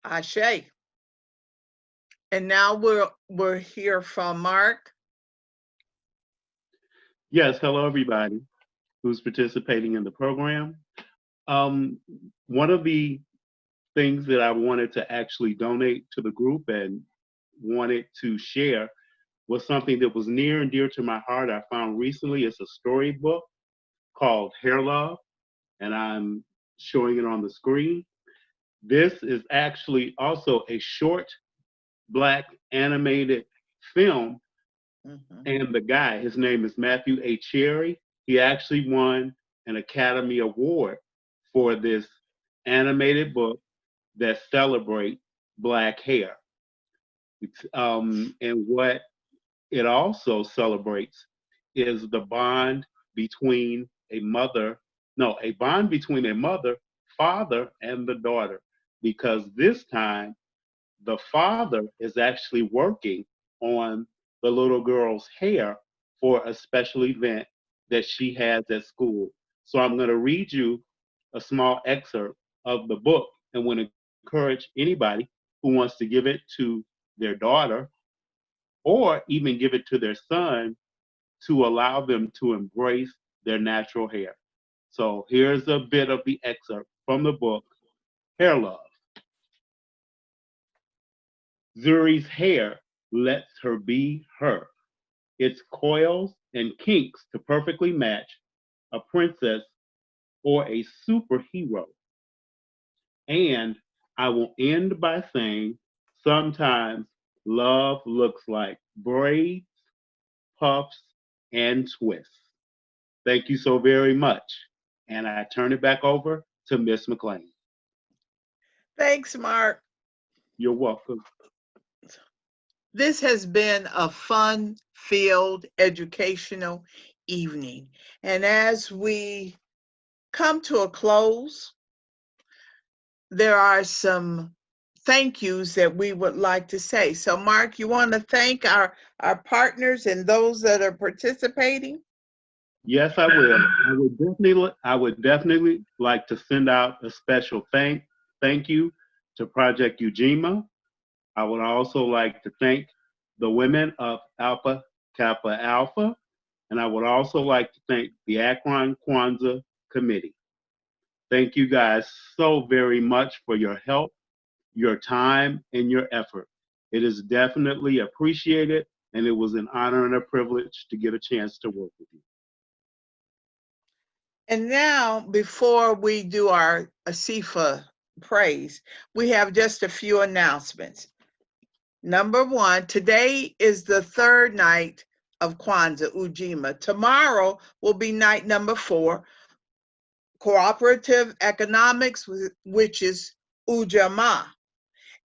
Ashe. And now we're here from Mark. Yes, hello everybody who's participating in the program. One of the things that I wanted to actually donate to the group and wanted to share was something that was near and dear to my heart. I found recently. It's a storybook called Hair Love, and I'm showing it on the screen. This is actually also a short Black animated film. And the guy, his name is Matthew A. Cherry. He actually won an Academy Award for this animated book that celebrates Black hair. And what it also celebrates is the bond between a mother, father, and the daughter. Because this time, the father is actually working on the little girl's hair for a special event that she has at school. So I'm going to read you a small excerpt of the book and want to encourage anybody who wants to give it to their daughter or even give it to their son to allow them to embrace their natural hair. So here's a bit of the excerpt from the book, Hair Love. Zuri's hair lets her be her. Its coils and kinks to perfectly match a princess or a superhero. And I will end by saying, sometimes love looks like braids, puffs, and twists. Thank you so very much. And I turn it back over to Miss McLean. Thanks, Mark. You're welcome. This has been a fun-filled, educational evening. And as we come to a close, there are some thank yous that we would like to say. So, Mark, you want to thank our partners and those that are participating? Yes, I will. I would definitely like to send out a special thank you to Project Ujima. I would also like to thank the women of Alpha Kappa Alpha, and I would also like to thank the Akron Kwanzaa Committee. Thank you guys so very much for your help, your time, and your effort. It is definitely appreciated, and it was an honor and a privilege to get a chance to work with you. And now, before we do our Asifa praise, we have just a few announcements. Number one, today is the third night of Kwanzaa, Ujima. Tomorrow will be night number 4, Cooperative Economics, which is Ujima.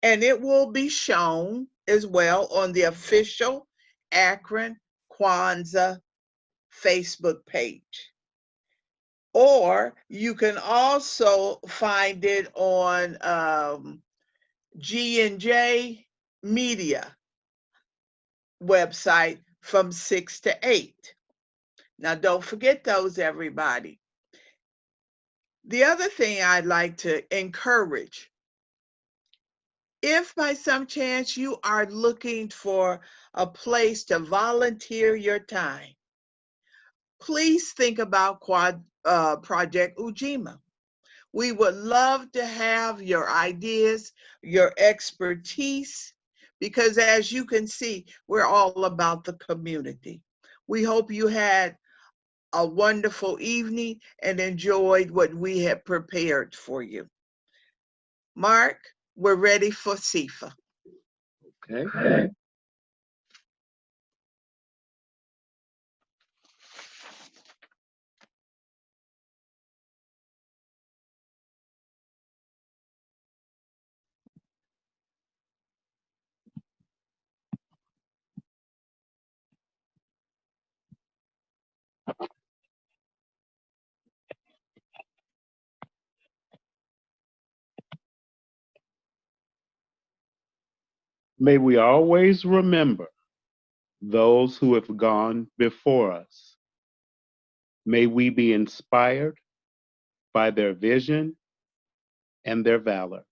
And it will be shown as well on the official Akron Kwanzaa Facebook page. Or you can also find it on G&J Media website from 6 to 8. Now, don't forget those, everybody. The other thing I'd like to encourage, if by some chance you are looking for a place to volunteer your time, please think about Project Ujima. We would love to have your ideas, your expertise, because as you can see, we're all about the community. We hope you had a wonderful evening and enjoyed what we have prepared for you. Mark, we're ready for Sifa. Okay. May we always remember those who have gone before us. May we be inspired by their vision and their valor.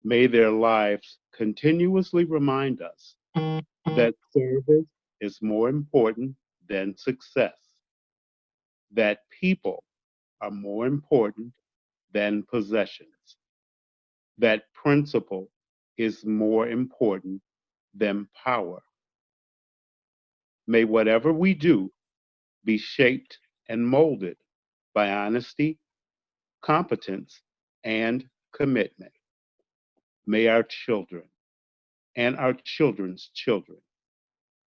May their lives continuously remind us that service is more important than success, that people are more important than possessions, that principle is more important than power. May whatever we do be shaped and molded by honesty, competence, and commitment. May our children and our children's children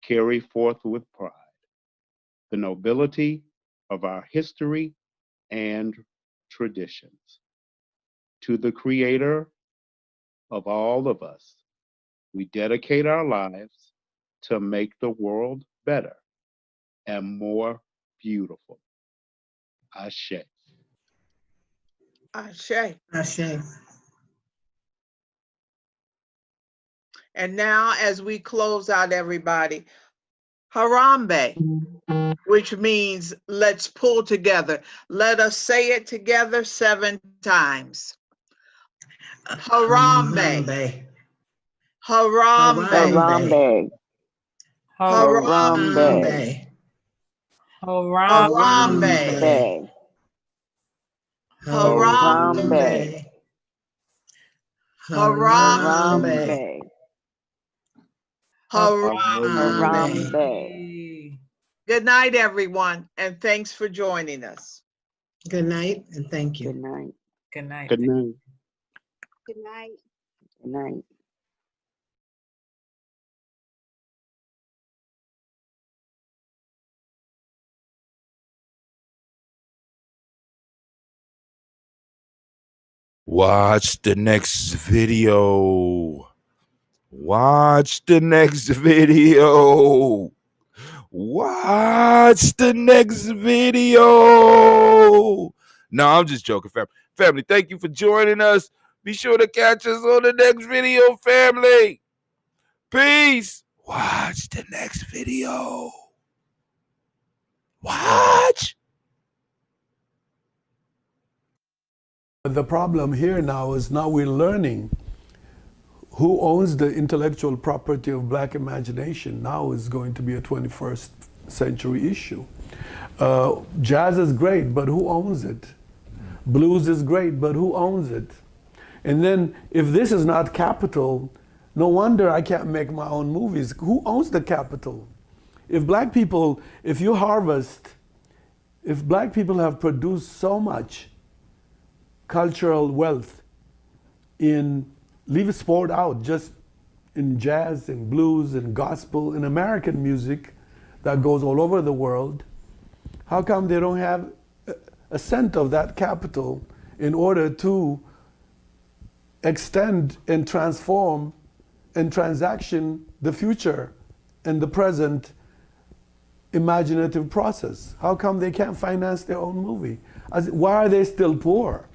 carry forth with pride the nobility of our history and traditions. To the Creator of all of us, we dedicate our lives to make the world better and more beautiful. Ashe. Ashe. Ashe. And now, as we close out, everybody, Harambe, which means let's pull together. Let us say it together 7 times. Harambe. Harambe. Harambe. Harambe. Harambe. Harambe. Harambe. Harambe. Harambe. Good night, everyone, and thanks for joining us. Good night, and thank you. Good night. Good night. Good night. Good night. Good night. Watch the next video. Watch the next video. Watch the next video. No, I'm just joking, family. Family, thank you for joining us. Be sure to catch us on the next video, family. Peace. Watch the next video. Watch. The problem here now is now we're learning who owns the intellectual property of black imagination. Now is going to be a 21st century issue. Jazz is great, but who owns it? Blues is great, but who owns it? And then if this is not capital, no wonder I can't make my own movies. Who owns the capital? If black people, if you harvest, if black people have produced so much cultural wealth in, leave sport out, just in jazz and blues and gospel and American music that goes all over the world, how come they don't have a cent of that capital in order to extend and transform and transaction the future and the present imaginative process? How come they can't finance their own movie? Why are they still poor?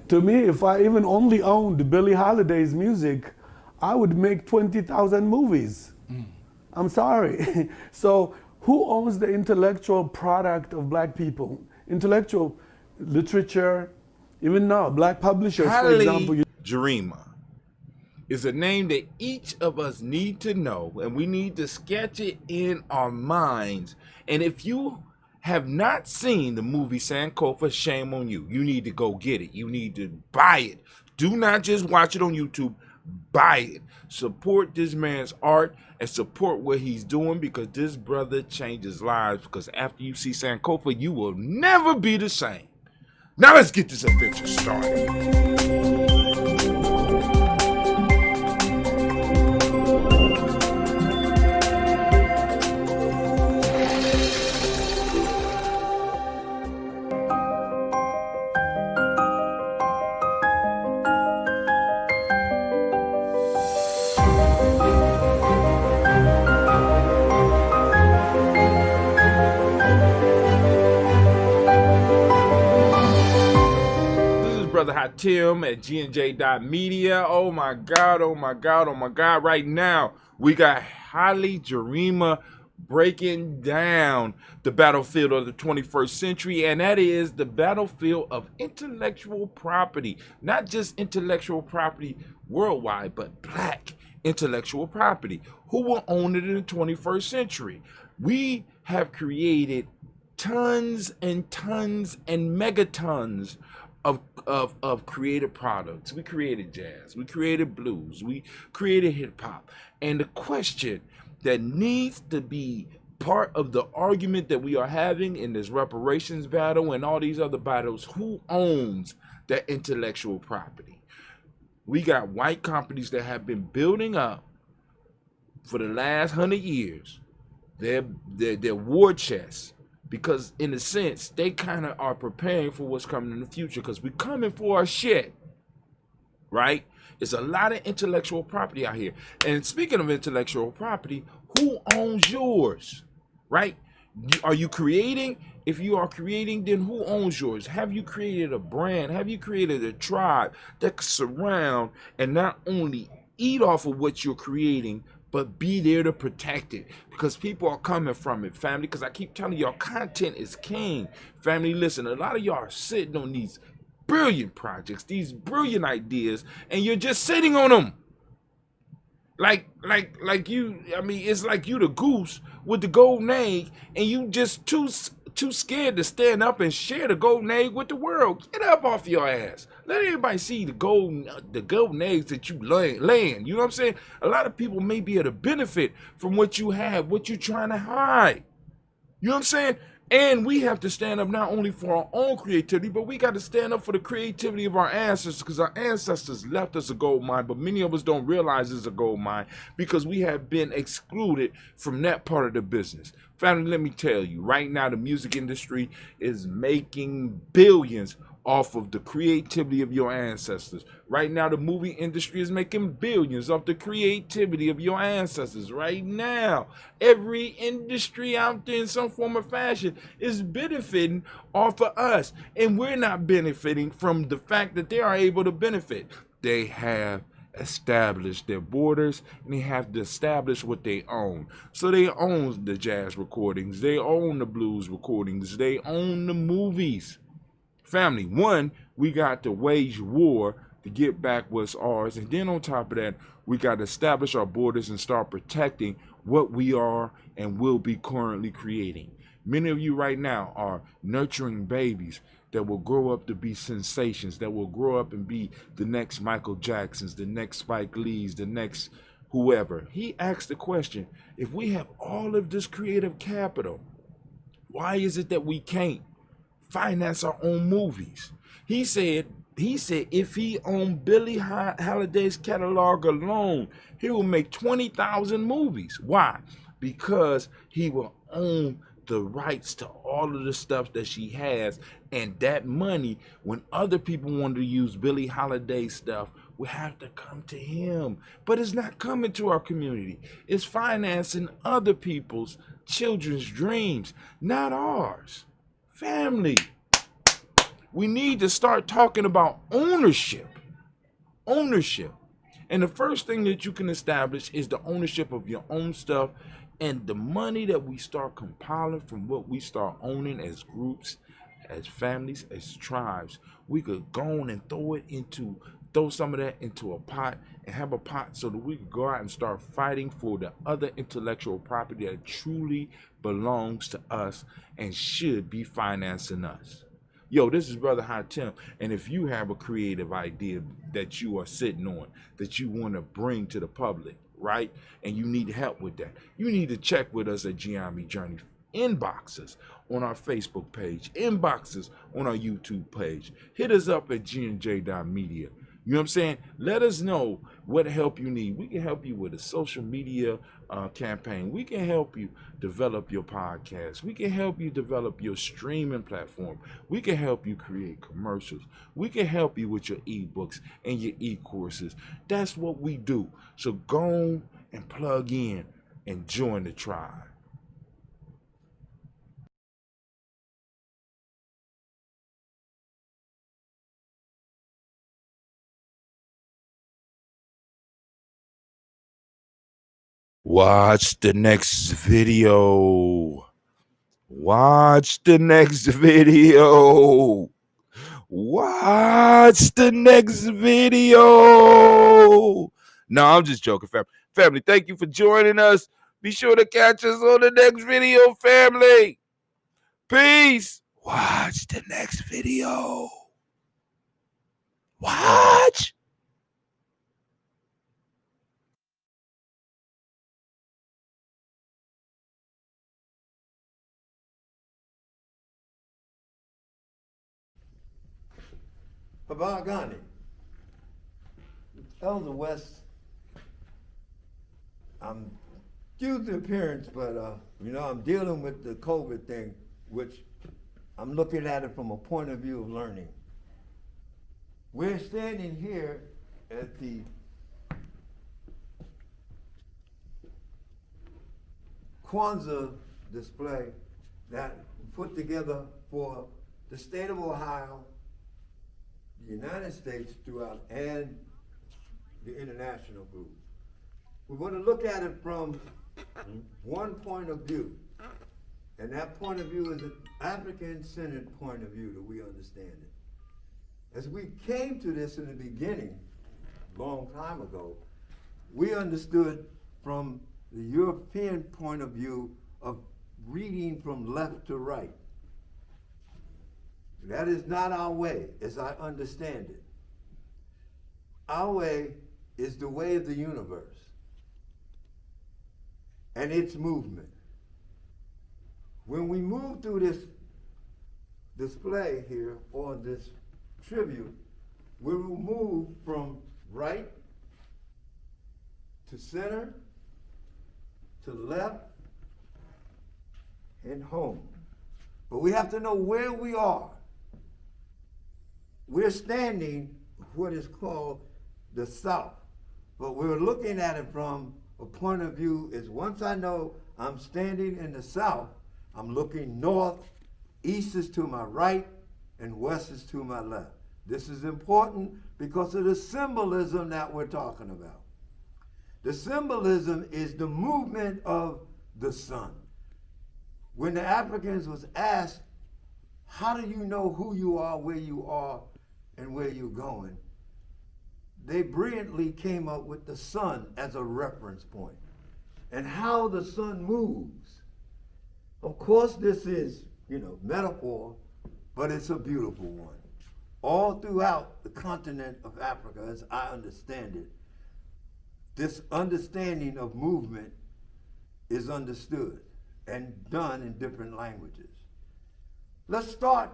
To me, if I even only owned Billie Holiday's music, I would make 20,000 movies. I'm sorry. So who owns the intellectual product of black people? Intellectual literature, even now, black publishers, for example. Ujima is a name that each of us need to know, and we need to sketch it in our minds. And if you have not seen the movie Sankofa, shame on you. You need to go get it. You need to buy it. Do not just watch it on YouTube. Buy it. Support this man's art and support what he's doing, because this brother changes lives. Because after you see Sankofa, you will never be the same. Now let's get this adventure started. Tim at gnj.media. Oh my God, oh my God, oh my God. Right now, we got Holly Jarima breaking down the battlefield of the 21st century, and that is the battlefield of intellectual property. Not just intellectual property worldwide, but Black intellectual property. Who will own it in the 21st century? We have created tons and tons and megatons of creative products. We created jazz, we created blues, we created hip hop. And the question that needs to be part of the argument that we are having in this reparations battle and all these other battles, who owns that intellectual property? We got white companies that have been building up for the last 100 years their war chests, because in a sense they kind of are preparing for what's coming in the future, because we're coming for our shit, right? It's a lot of intellectual property out here. And speaking of intellectual property, who owns yours, right? Are you creating? If you are creating, then who owns yours? Have you created a brand? Have you created a tribe that can surround and not only eat off of what you're creating, but be there to protect it? Because people are coming from it, family. Because I keep telling y'all, content is king. Family, listen, a lot of y'all are sitting on these brilliant projects, these brilliant ideas, and you're just sitting on them. Like you, I mean, it's like you the goose with the golden egg, and you just too scared to stand up and share the golden egg with the world. Get up off your ass. Let everybody see the golden eggs that you laying. You know what I'm saying? A lot of people may be able to benefit from what you have, what you're trying to hide. You know what I'm saying? And we have to stand up not only for our own creativity, but we got to stand up for the creativity of our ancestors, because our ancestors left us a gold mine, but many of us don't realize it's a gold mine because we have been excluded from that part of the business. Family, let me tell you, right now the music industry is making billions off of the creativity of your ancestors. Right now the movie industry is making billions off the creativity of your ancestors. Right now every industry out there in some form or fashion is benefiting off of us, and we're not benefiting from the fact that they are able to benefit. They have established their borders, and they have to establish what they own. So they own the jazz recordings, they own the blues recordings, they own the movies. Family, one, we got to wage war to get back what's ours, and then on top of that, we got to establish our borders and start protecting what we are and will be currently creating. Many of you right now are nurturing babies that will grow up to be sensations, that will grow up and be the next Michael Jacksons, the next Spike Lees, the next whoever. He asked the question, if we have all of this creative capital, why is it that we can't finance our own movies? He said if he owned Billie Holiday's catalog alone, he will make 20,000 movies. Why? Because he will own the rights to all of the stuff that she has, and that money, when other people want to use Billie Holiday stuff, will have to come to him. But it's not coming to our community. It's financing other people's children's dreams, not ours. Family, we need to start talking about ownership. Ownership. And the first thing that you can establish is the ownership of your own stuff, and the money that we start compiling from what we start owning as groups, as families, as tribes. We could go on and throw some of that into a pot, and have a pot so that we could go out and start fighting for the other intellectual property that truly belongs to us and should be financing us. Yo, this is Brother High Tim, and if you have a creative idea that you are sitting on, that you want to bring to the public, right, and you need help with that, you need to check with us at Giami Journey. Inboxes on our Facebook page, inboxes on our YouTube page. Hit us up at gnj.media. You know what I'm saying? Let us know what help you need. We can help you with a social media campaign. We can help you develop your podcast. We can help you develop your streaming platform. We can help you create commercials. We can help you with your ebooks and your e-courses. That's what we do. So go and plug in and join the tribe. Watch the next video. Watch the next video. Watch the next video. No, I'm just joking, family. Family, thank you for joining us. Be sure to catch us on the next video, family. Peace. Watch the next video. Watch. Habagani. Elder West, I'm due to appearance, but I'm dealing with the COVID thing, which I'm looking at it from a point of view of learning. We're standing here at the Kwanzaa display that we put together for the state of Ohio, the United States throughout, and the international group. We want to look at it from one point of view, and that point of view is an African-centered point of view that we understand it. As we came to this in the beginning, a long time ago, we understood from the European point of view of reading from left to right. That is not our way, as I understand it. Our way is the way of the universe and its movement. When we move through this display here, or this tribute, we will move from right to center, to left, and home. But we have to know where we are. We're standing what is called the South, but we're looking at it from a point of view is once I know I'm standing in the South, I'm looking north, east is to my right, and west is to my left. This is important because of the symbolism that we're talking about. The symbolism is the movement of the sun. When the Africans was asked, how do you know who you are, and where you're going? They brilliantly came up with the sun as a reference point and how the sun moves. Of course, this is, metaphor, but it's a beautiful one. All throughout the continent of Africa, as I understand it, this understanding of movement is understood and done in different languages. Let's start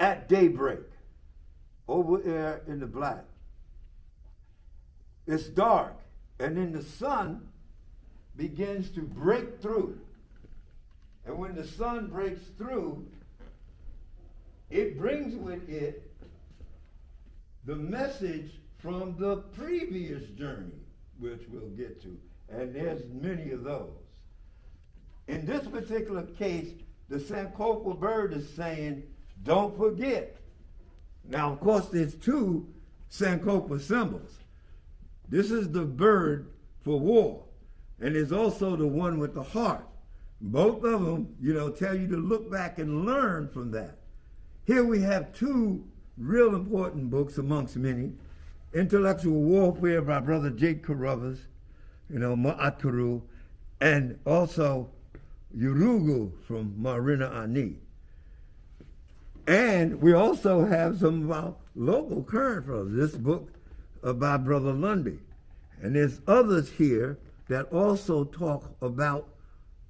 at daybreak, over there in the black. It's dark, and then the sun begins to break through. And when the sun breaks through, it brings with it the message from the previous journey, which we'll get to, and there's many of those. In this particular case, the Sankofa bird is saying, don't forget. Now, of course, there's two Sankofa symbols. This is the bird for war, and there's also the one with the heart. Both of them, tell you to look back and learn from that. Here we have two real important books amongst many. Intellectual Warfare by Brother Jake Carruthers, Ma'aturu, and also Urugu from Marina Ani. And we also have some of our local current brothers. This book by Brother Lundy. And there's others here that also talk about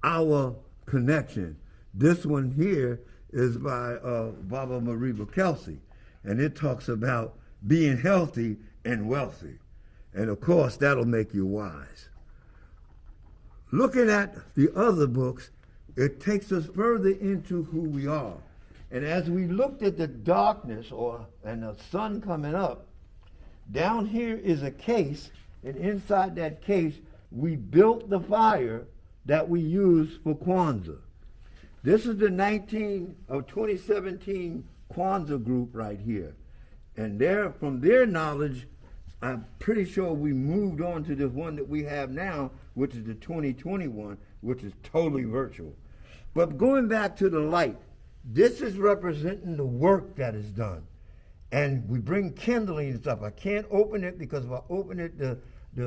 our connection. This one here is by Baba Mariba Kelsey, and it talks about being healthy and wealthy. And of course, that'll make you wise. Looking at the other books, it takes us further into who we are. And as we looked at the darkness and the sun coming up, down here is a case, and inside that case, we built the fire that we use for Kwanzaa. This is the 2017 Kwanzaa group right here. And from their knowledge, I'm pretty sure we moved on to the one that we have now, which is the 2021, which is totally virtual. But going back to the light, this is representing the work that is done. And we bring kindling and stuff. I can't open it because if I open it, the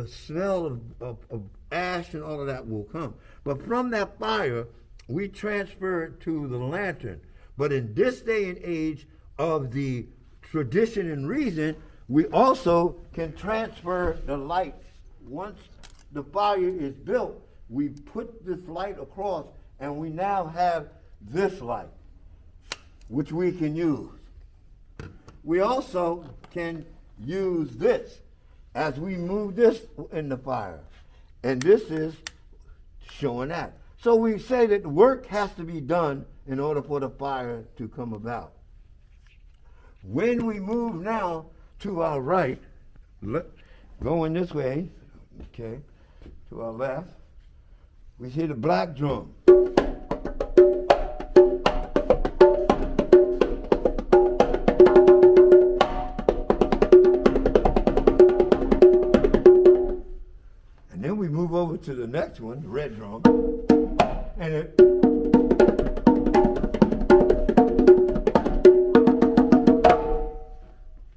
smell of ash and all of that will come. But from that fire, we transfer it to the lantern. But in this day and age of the tradition and reason, we also can transfer the light. Once the fire is built, we put this light across and we now have this light, which we can use. We also can use this as we move this in the fire. And this is showing that. So we say that work has to be done in order for the fire to come about. When we move now to our right, going this way, okay, to our left, we see the black drum. And then we move over to the next one, the red drum, and it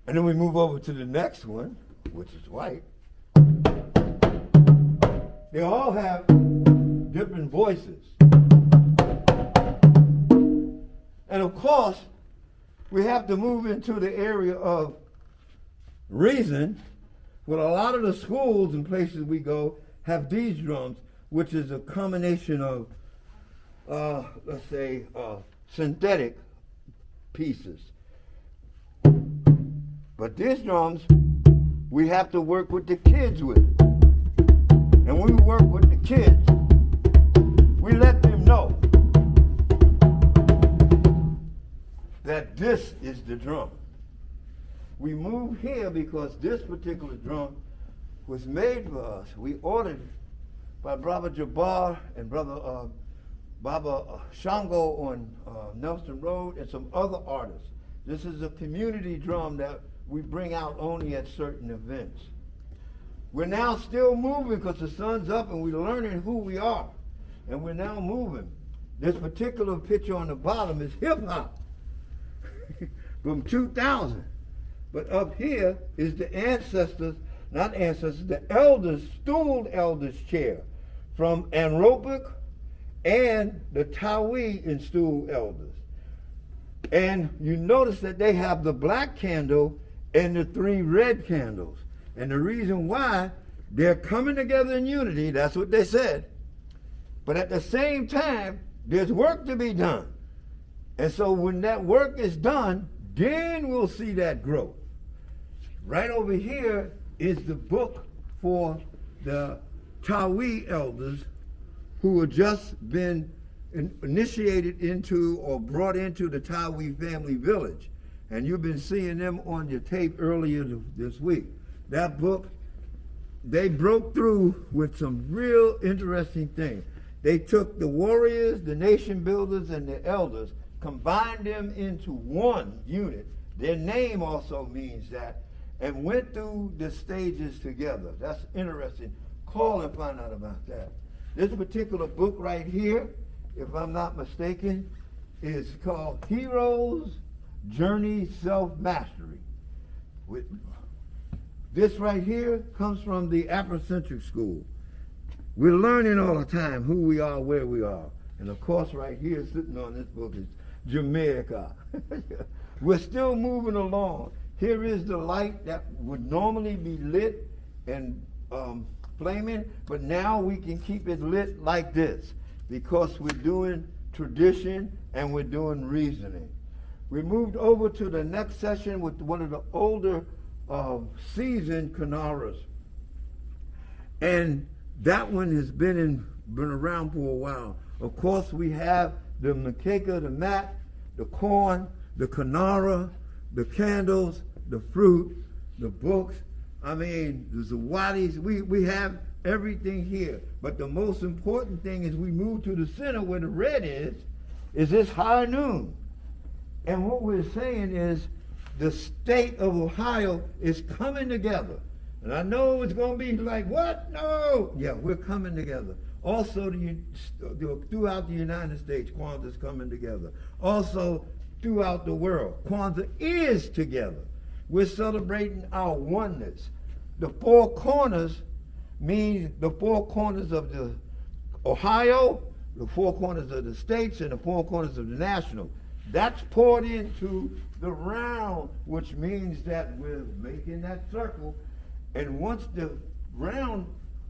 and then we move over to the next one, which is white. They all have different voices. And of course, we have to move into the area of reason. Well, a lot of the schools and places we go have these drums, which is a combination of, let's say, synthetic pieces. But these drums, we have to work with the kids with. And when we work with the kids, we let them know that this is the drum. We move here because this particular drum was made for us. We ordered it by Brother Jabbar and Brother Baba Shango on Nelson Road and some other artists. This is a community drum that we bring out only at certain events. We're now still moving because the sun's up and we're learning who we are. And we're now moving. This particular picture on the bottom is hip hop from 2000. But up here is the ancestors, not ancestors, the elders, stooled elders chair from Anropic and the Tawi in stooled elders. And you notice that they have the black candle and the 3 red candles. And the reason why, they're coming together in unity, that's what they said. But at the same time, there's work to be done. And so when that work is done, then we'll see that growth. Right over here is the book for the Tawi elders who have just been initiated into or brought into the Tawi family village. And you've been seeing them on your tape earlier this week. That book, they broke through with some real interesting things. They took the warriors, the nation builders, and the elders, combined them into one unit. Their name also means that, and went through the stages together. That's interesting. Call and find out about that. This particular book right here, if I'm not mistaken, is called Heroes Journey Self-Mastery. This right here comes from the Afrocentric school. We're learning all the time who we are, where we are. And of course right here sitting on this book is Jamaica. We're still moving along. Here is the light that would normally be lit and flaming, but now we can keep it lit like this because we're doing tradition and we're doing reasoning. We moved over to the next session with one of the older seasoned Kanaras. And that one has been around for a while. Of course, we have the makeka, the mat, the corn, the Kanara, the candles, the fruit, the books. I mean, the zawadis, we have everything here. But the most important thing is we move to the center where the red is this high noon. And what we're saying is the state of Ohio is coming together. And I know it's going to be like, what? No. Yeah, we're coming together. Also, throughout the United States, Kwanzaa's coming together. Also, throughout the world, Kwanzaa is together. We're celebrating our oneness. The four corners means the four corners of the Ohio, the four corners of the states, and the four corners of the national. That's poured into the round, which means that we're making that circle. And once the round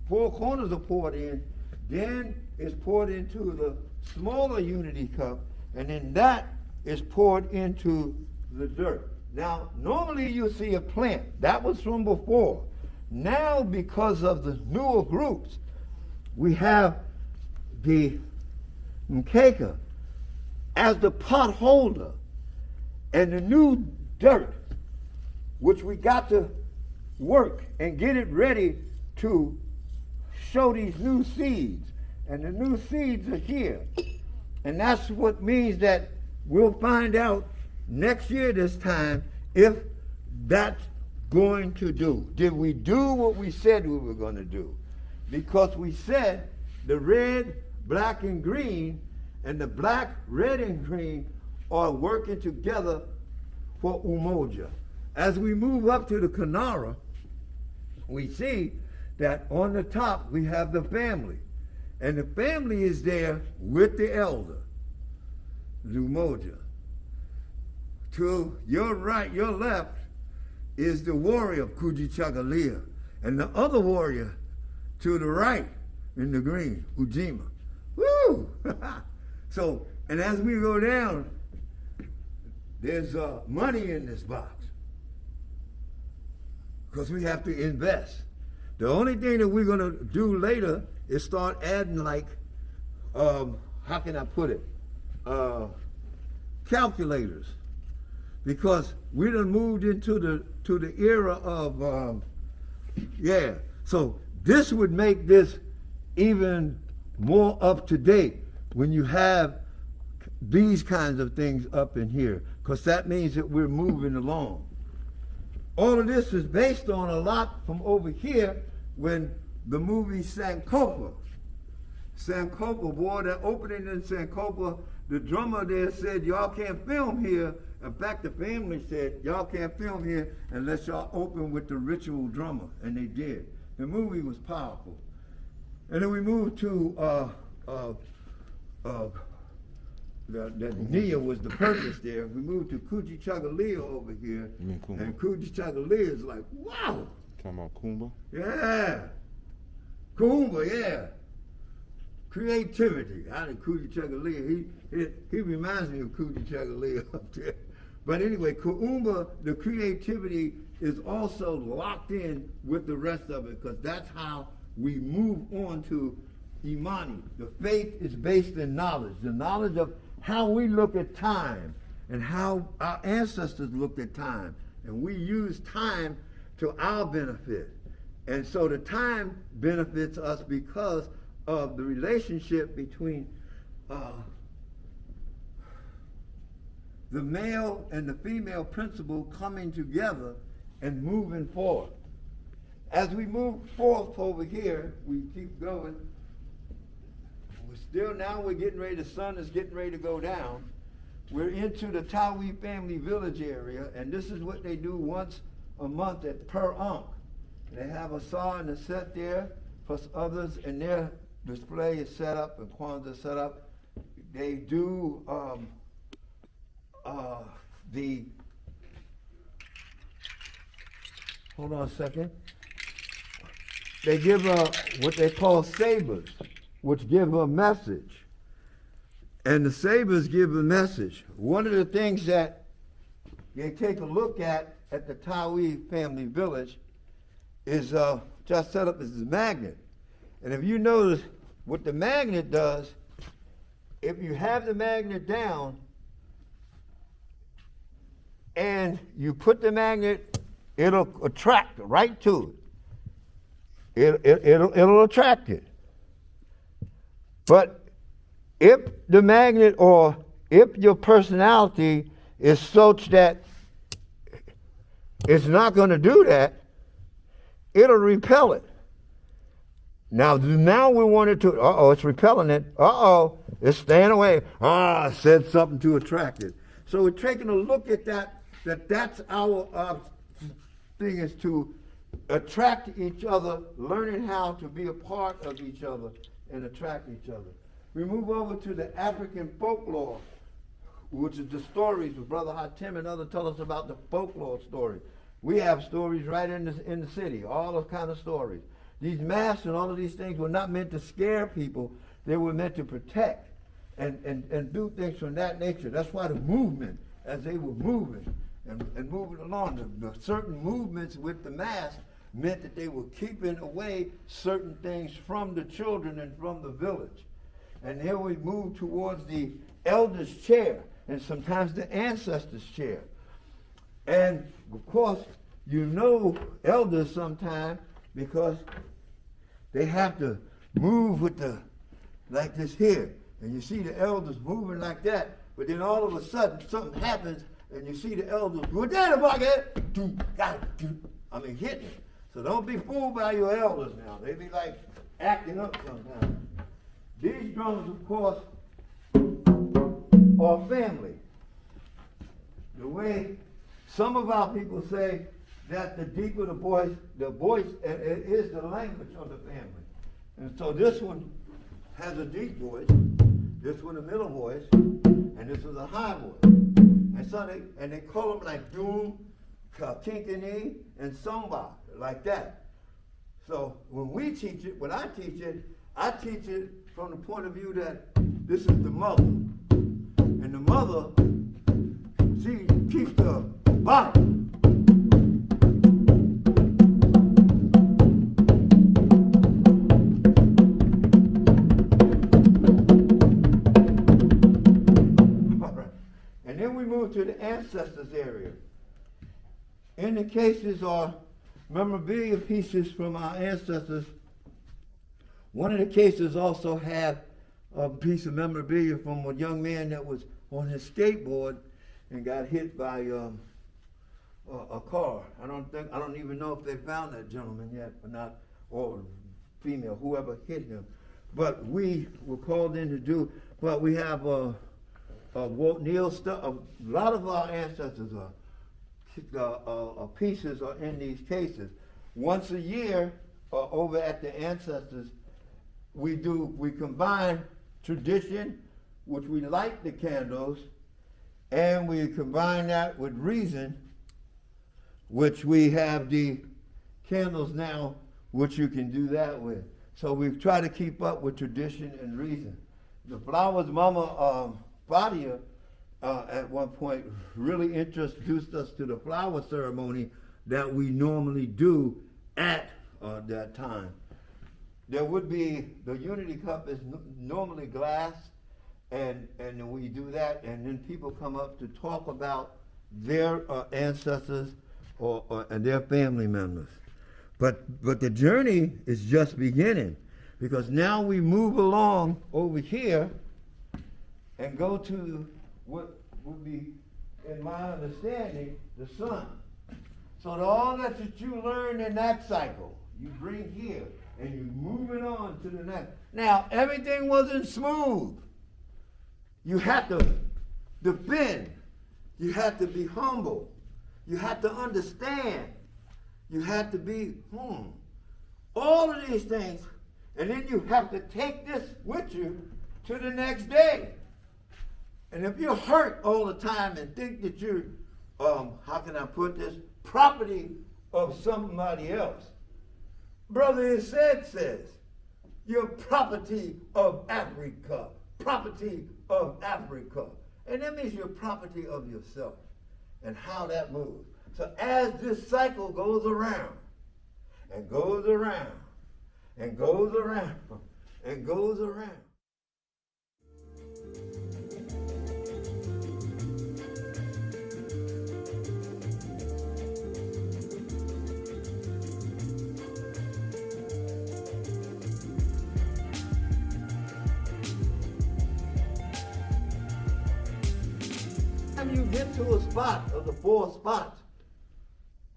four corners are poured in, then it's poured into the smaller unity cup, and then that is poured into the dirt. Now, normally you see a plant. That was from before. Now, because of the newer groups, we have the mkeka as the pot holder, and the new dirt, which we got to work and get it ready to show these new seeds. And the new seeds are here. And that's what means that we'll find out next year this time if that's going to do. Did we do what we said we were going to do? Because we said the red, black, and green, and the black, red, and green are working together for Umoja. As we move up to the Kanara, we see that on the top we have the family. And the family is there with the elder, the Umoja. To your right, your left, is the warrior of Kujichagulia. And the other warrior to the right in the green, Ujima. Woo! So, and as we go down, there's money in this box. Because we have to invest. The only thing that we're going to do later is start adding, like, how can I put it? Calculators. Because we done moved into the era of, So this would make this even more up to date when you have these kinds of things up in here, because that means that we're moving along. All of this is based on a lot from over here when the movie Sankofa, boy, that opening in Sankofa, the drummer there said, y'all can't film here. In fact, the family said, y'all can't film here unless y'all open with the ritual drummer, and they did. The movie was powerful. And then we moved to, that Nia was the purpose there. We moved to Kujichagulia over here, and Kujichagulia is like, wow. Talking about Kuumba? Yeah. Kuumba, yeah. Creativity. Out of Kujichagulia. He reminds me of Kujichagulia up there. But anyway, Kuumba, the creativity is also locked in with the rest of it, because that's how we move on to Imani. The faith is based in knowledge. The knowledge of how we look at time and how our ancestors looked at time. And we use time to our benefit. And so the time benefits us because of the relationship between the male and the female principle coming together and moving forward. As we move forth over here, we keep going. We're getting ready, the sun is getting ready to go down. We're into the Tawi family village area, and this is what they do once a month at Per Ankh. They have a saw and a set there, plus others, and their display is set up and Kwanzaa set up. They do hold on a second. They give what they call sabers, which give a message. And the sabers give a message. One of the things that they take a look at the Tawi family village is just set up as a magnet. And if you notice what the magnet does, if you have the magnet down and you put the magnet, it'll attract right to it. It'll attract it. But if the magnet, or if your personality is such that it's not going to do that, it'll repel it. Now we want it to, it's repelling it. It's staying away. Said something to attract it. So we're taking a look at that's our thing, is to attract each other, learning how to be a part of each other and attract each other. We move over to the African folklore, which is the stories of Brother Hatim and others tell us about the folklore story. We have stories right in the city, all those kind of stories. These masks and all of these things were not meant to scare people. They were meant to protect and do things from that nature. That's why the movement, as they were moving and moving along, the certain movements with the mask meant that they were keeping away certain things from the children and from the village. And here we move towards the elder's chair and sometimes the ancestor's chair. And of course, you know elders sometimes because they have to move with like this here. And you see the elders moving like that, but then all of a sudden something happens and you see the elders go down the bucket, hitting. So don't be fooled by your elders now. They be like acting up sometimes. These drums, of course, are family. The way some of our people say that the deeper the voice is the language of the family. And so this one has a deep voice, this one a middle voice, and this is a high voice. And so they call them like Doom, Kinkini, and Saba, like that. So when we teach it, when I teach it from the point of view that this is the mother. And the mother, she keeps the bottom. And then we move to the ancestors area. In the cases are memorabilia pieces from our ancestors. One of the cases also had a piece of memorabilia from a young man that was on his skateboard and got hit by a car. I don't even know if they found that gentleman yet or not, or female, whoever hit him. But we were called in to do. But we have Walt Neal stuff. A lot of our ancestors pieces are in these cases. Once a year, over at the ancestors, we combine tradition, which we light the candles, and we combine that with reason, which we have the candles now, which you can do that with. So we try to keep up with tradition and reason. The Flowers Mama Fadia at one point really introduced us to the flower ceremony that we normally do at that time. There would be, the Unity Cup is normally glass, and we do that, and then people come up to talk about their ancestors and their family members. But the journey is just beginning, because now we move along over here and go to what would be, in my understanding, the sun. So all that you learn in that cycle, you bring here, and you're moving on to the next. Now, everything wasn't smooth. You had to defend. You had to be humble. You had to understand. You had to be, all of these things. And then you have to take this with you to the next day. And if you're hurt all the time and think that you're, how can I put this, property of somebody else, Brother Ised says, you're property of Africa, property of Africa. And that means you're property of yourself and how that moves. So as this cycle goes around and goes around and goes around and goes around, you get to a spot of the 4 spots,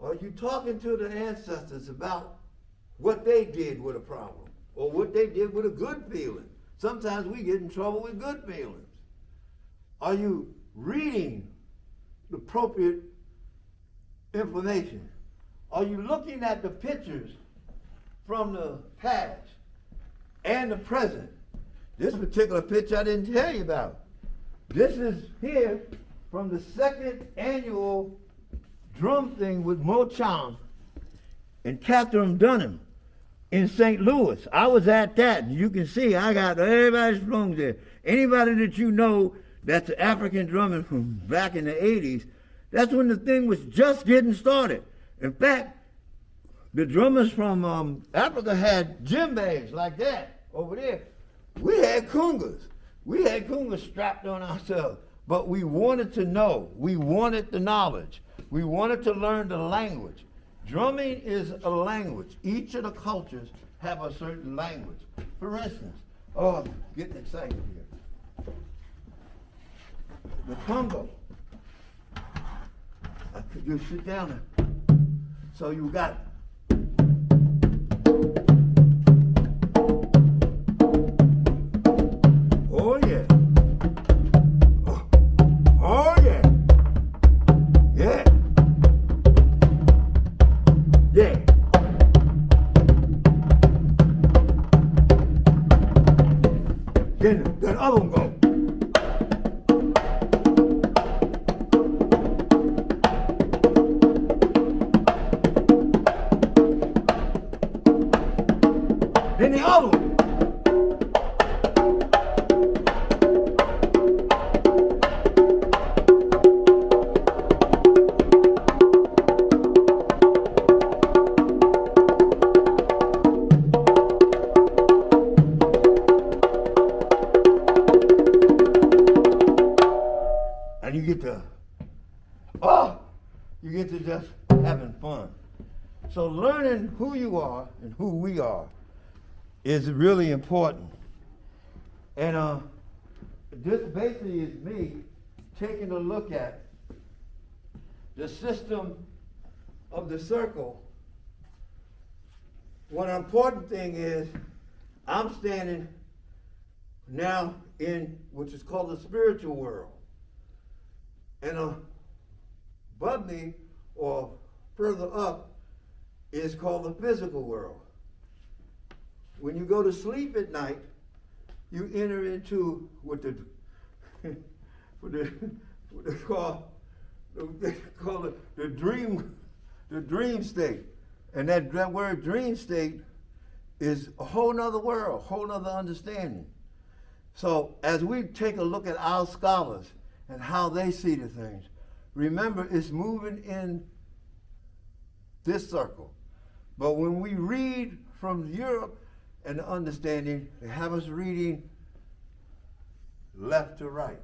are you talking to the ancestors about what they did with a problem or what they did with a good feeling. Sometimes we get in trouble with good feelings. Are you reading the appropriate information? Are you looking at the pictures from the past and the present? This particular picture I didn't tell you about. This is here from the second annual drum thing with Mo Cham and Catherine Dunham in St. Louis. I was at that, and you can see I got everybody's drums there. Anybody that you know that's African drumming from back in the 80s, that's when the thing was just getting started. In fact, the drummers from Africa had djembes like that over there. We had congas. We had congas strapped on ourselves, but we wanted to know. We wanted the knowledge. We wanted to learn the language. Drumming is a language. Each of the cultures have a certain language. For instance, oh, I'm getting excited here. The Congo. You sit down there. So you got oh yeah. Oh yeah. Yeah. Yeah. Then that other one go. Then the other one. And you get to just having fun. So learning who you are and who we are is really important. And this basically is me taking a look at the system of the circle. One important thing is I'm standing now in which is called the spiritual world. And above me or further up is called the physical world. When you go to sleep at night, you enter into what they call the dream state. And that word dream state is a whole nother world, whole nother understanding. So as we take a look at our scholars and how they see the things, remember it's moving in this circle. But when we read from Europe and the understanding, they have us reading left to right.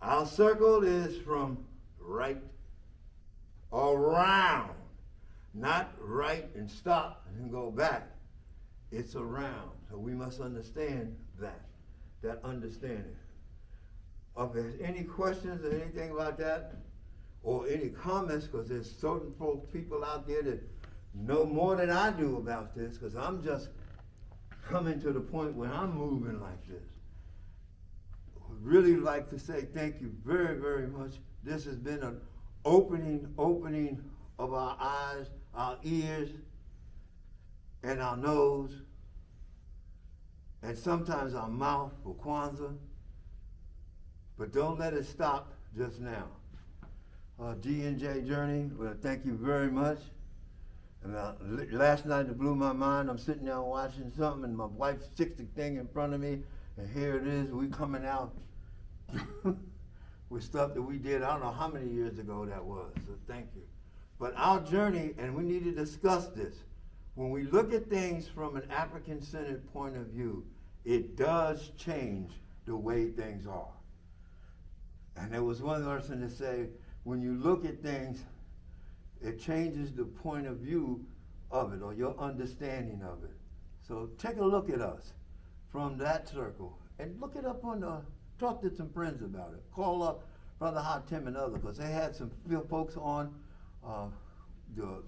Our circle is from right around, not right and stop and then go back. It's around. So we must understand that understanding. If there's any questions or anything about that, or any comments, because there's certain people out there that know more than I do about this, because I'm just coming to the point where I'm moving like this. Would really like to say thank you very, very much. This has been an opening of our eyes, our ears, and our nose, and sometimes our mouth for Kwanzaa. But don't let it stop just now. G&J Journey, well, thank you very much. And last night it blew my mind. I'm sitting there watching something, and my wife sticks the thing in front of me, and here it is. We coming out with stuff that we did. I don't know how many years ago that was. So thank you. But our journey, and we need to discuss this. When we look at things from an African-centered point of view, it does change the way things are. And there was one person that said, when you look at things, it changes the point of view of it or your understanding of it. So take a look at us from that circle and look it up on talk to some friends about it. Call up Brother Hot Tim and others, because they had some folks on the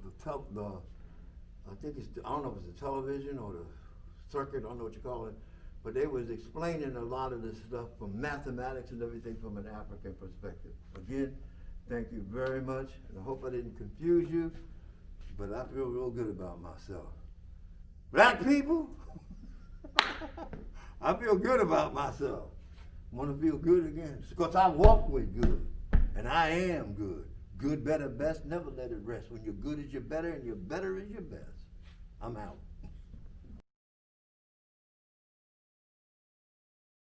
I think it's, I don't know if it's the television or the circuit, I don't know what you call it, but they was explaining a lot of this stuff from mathematics and everything from an African perspective. Again, thank you very much, and I hope I didn't confuse you, but I feel real good about myself. Black people, I feel good about myself. Want to feel good again, because I walk with good, and I am good. Good, better, best, never let it rest. When you're good is your better, and your better is your best. I'm out.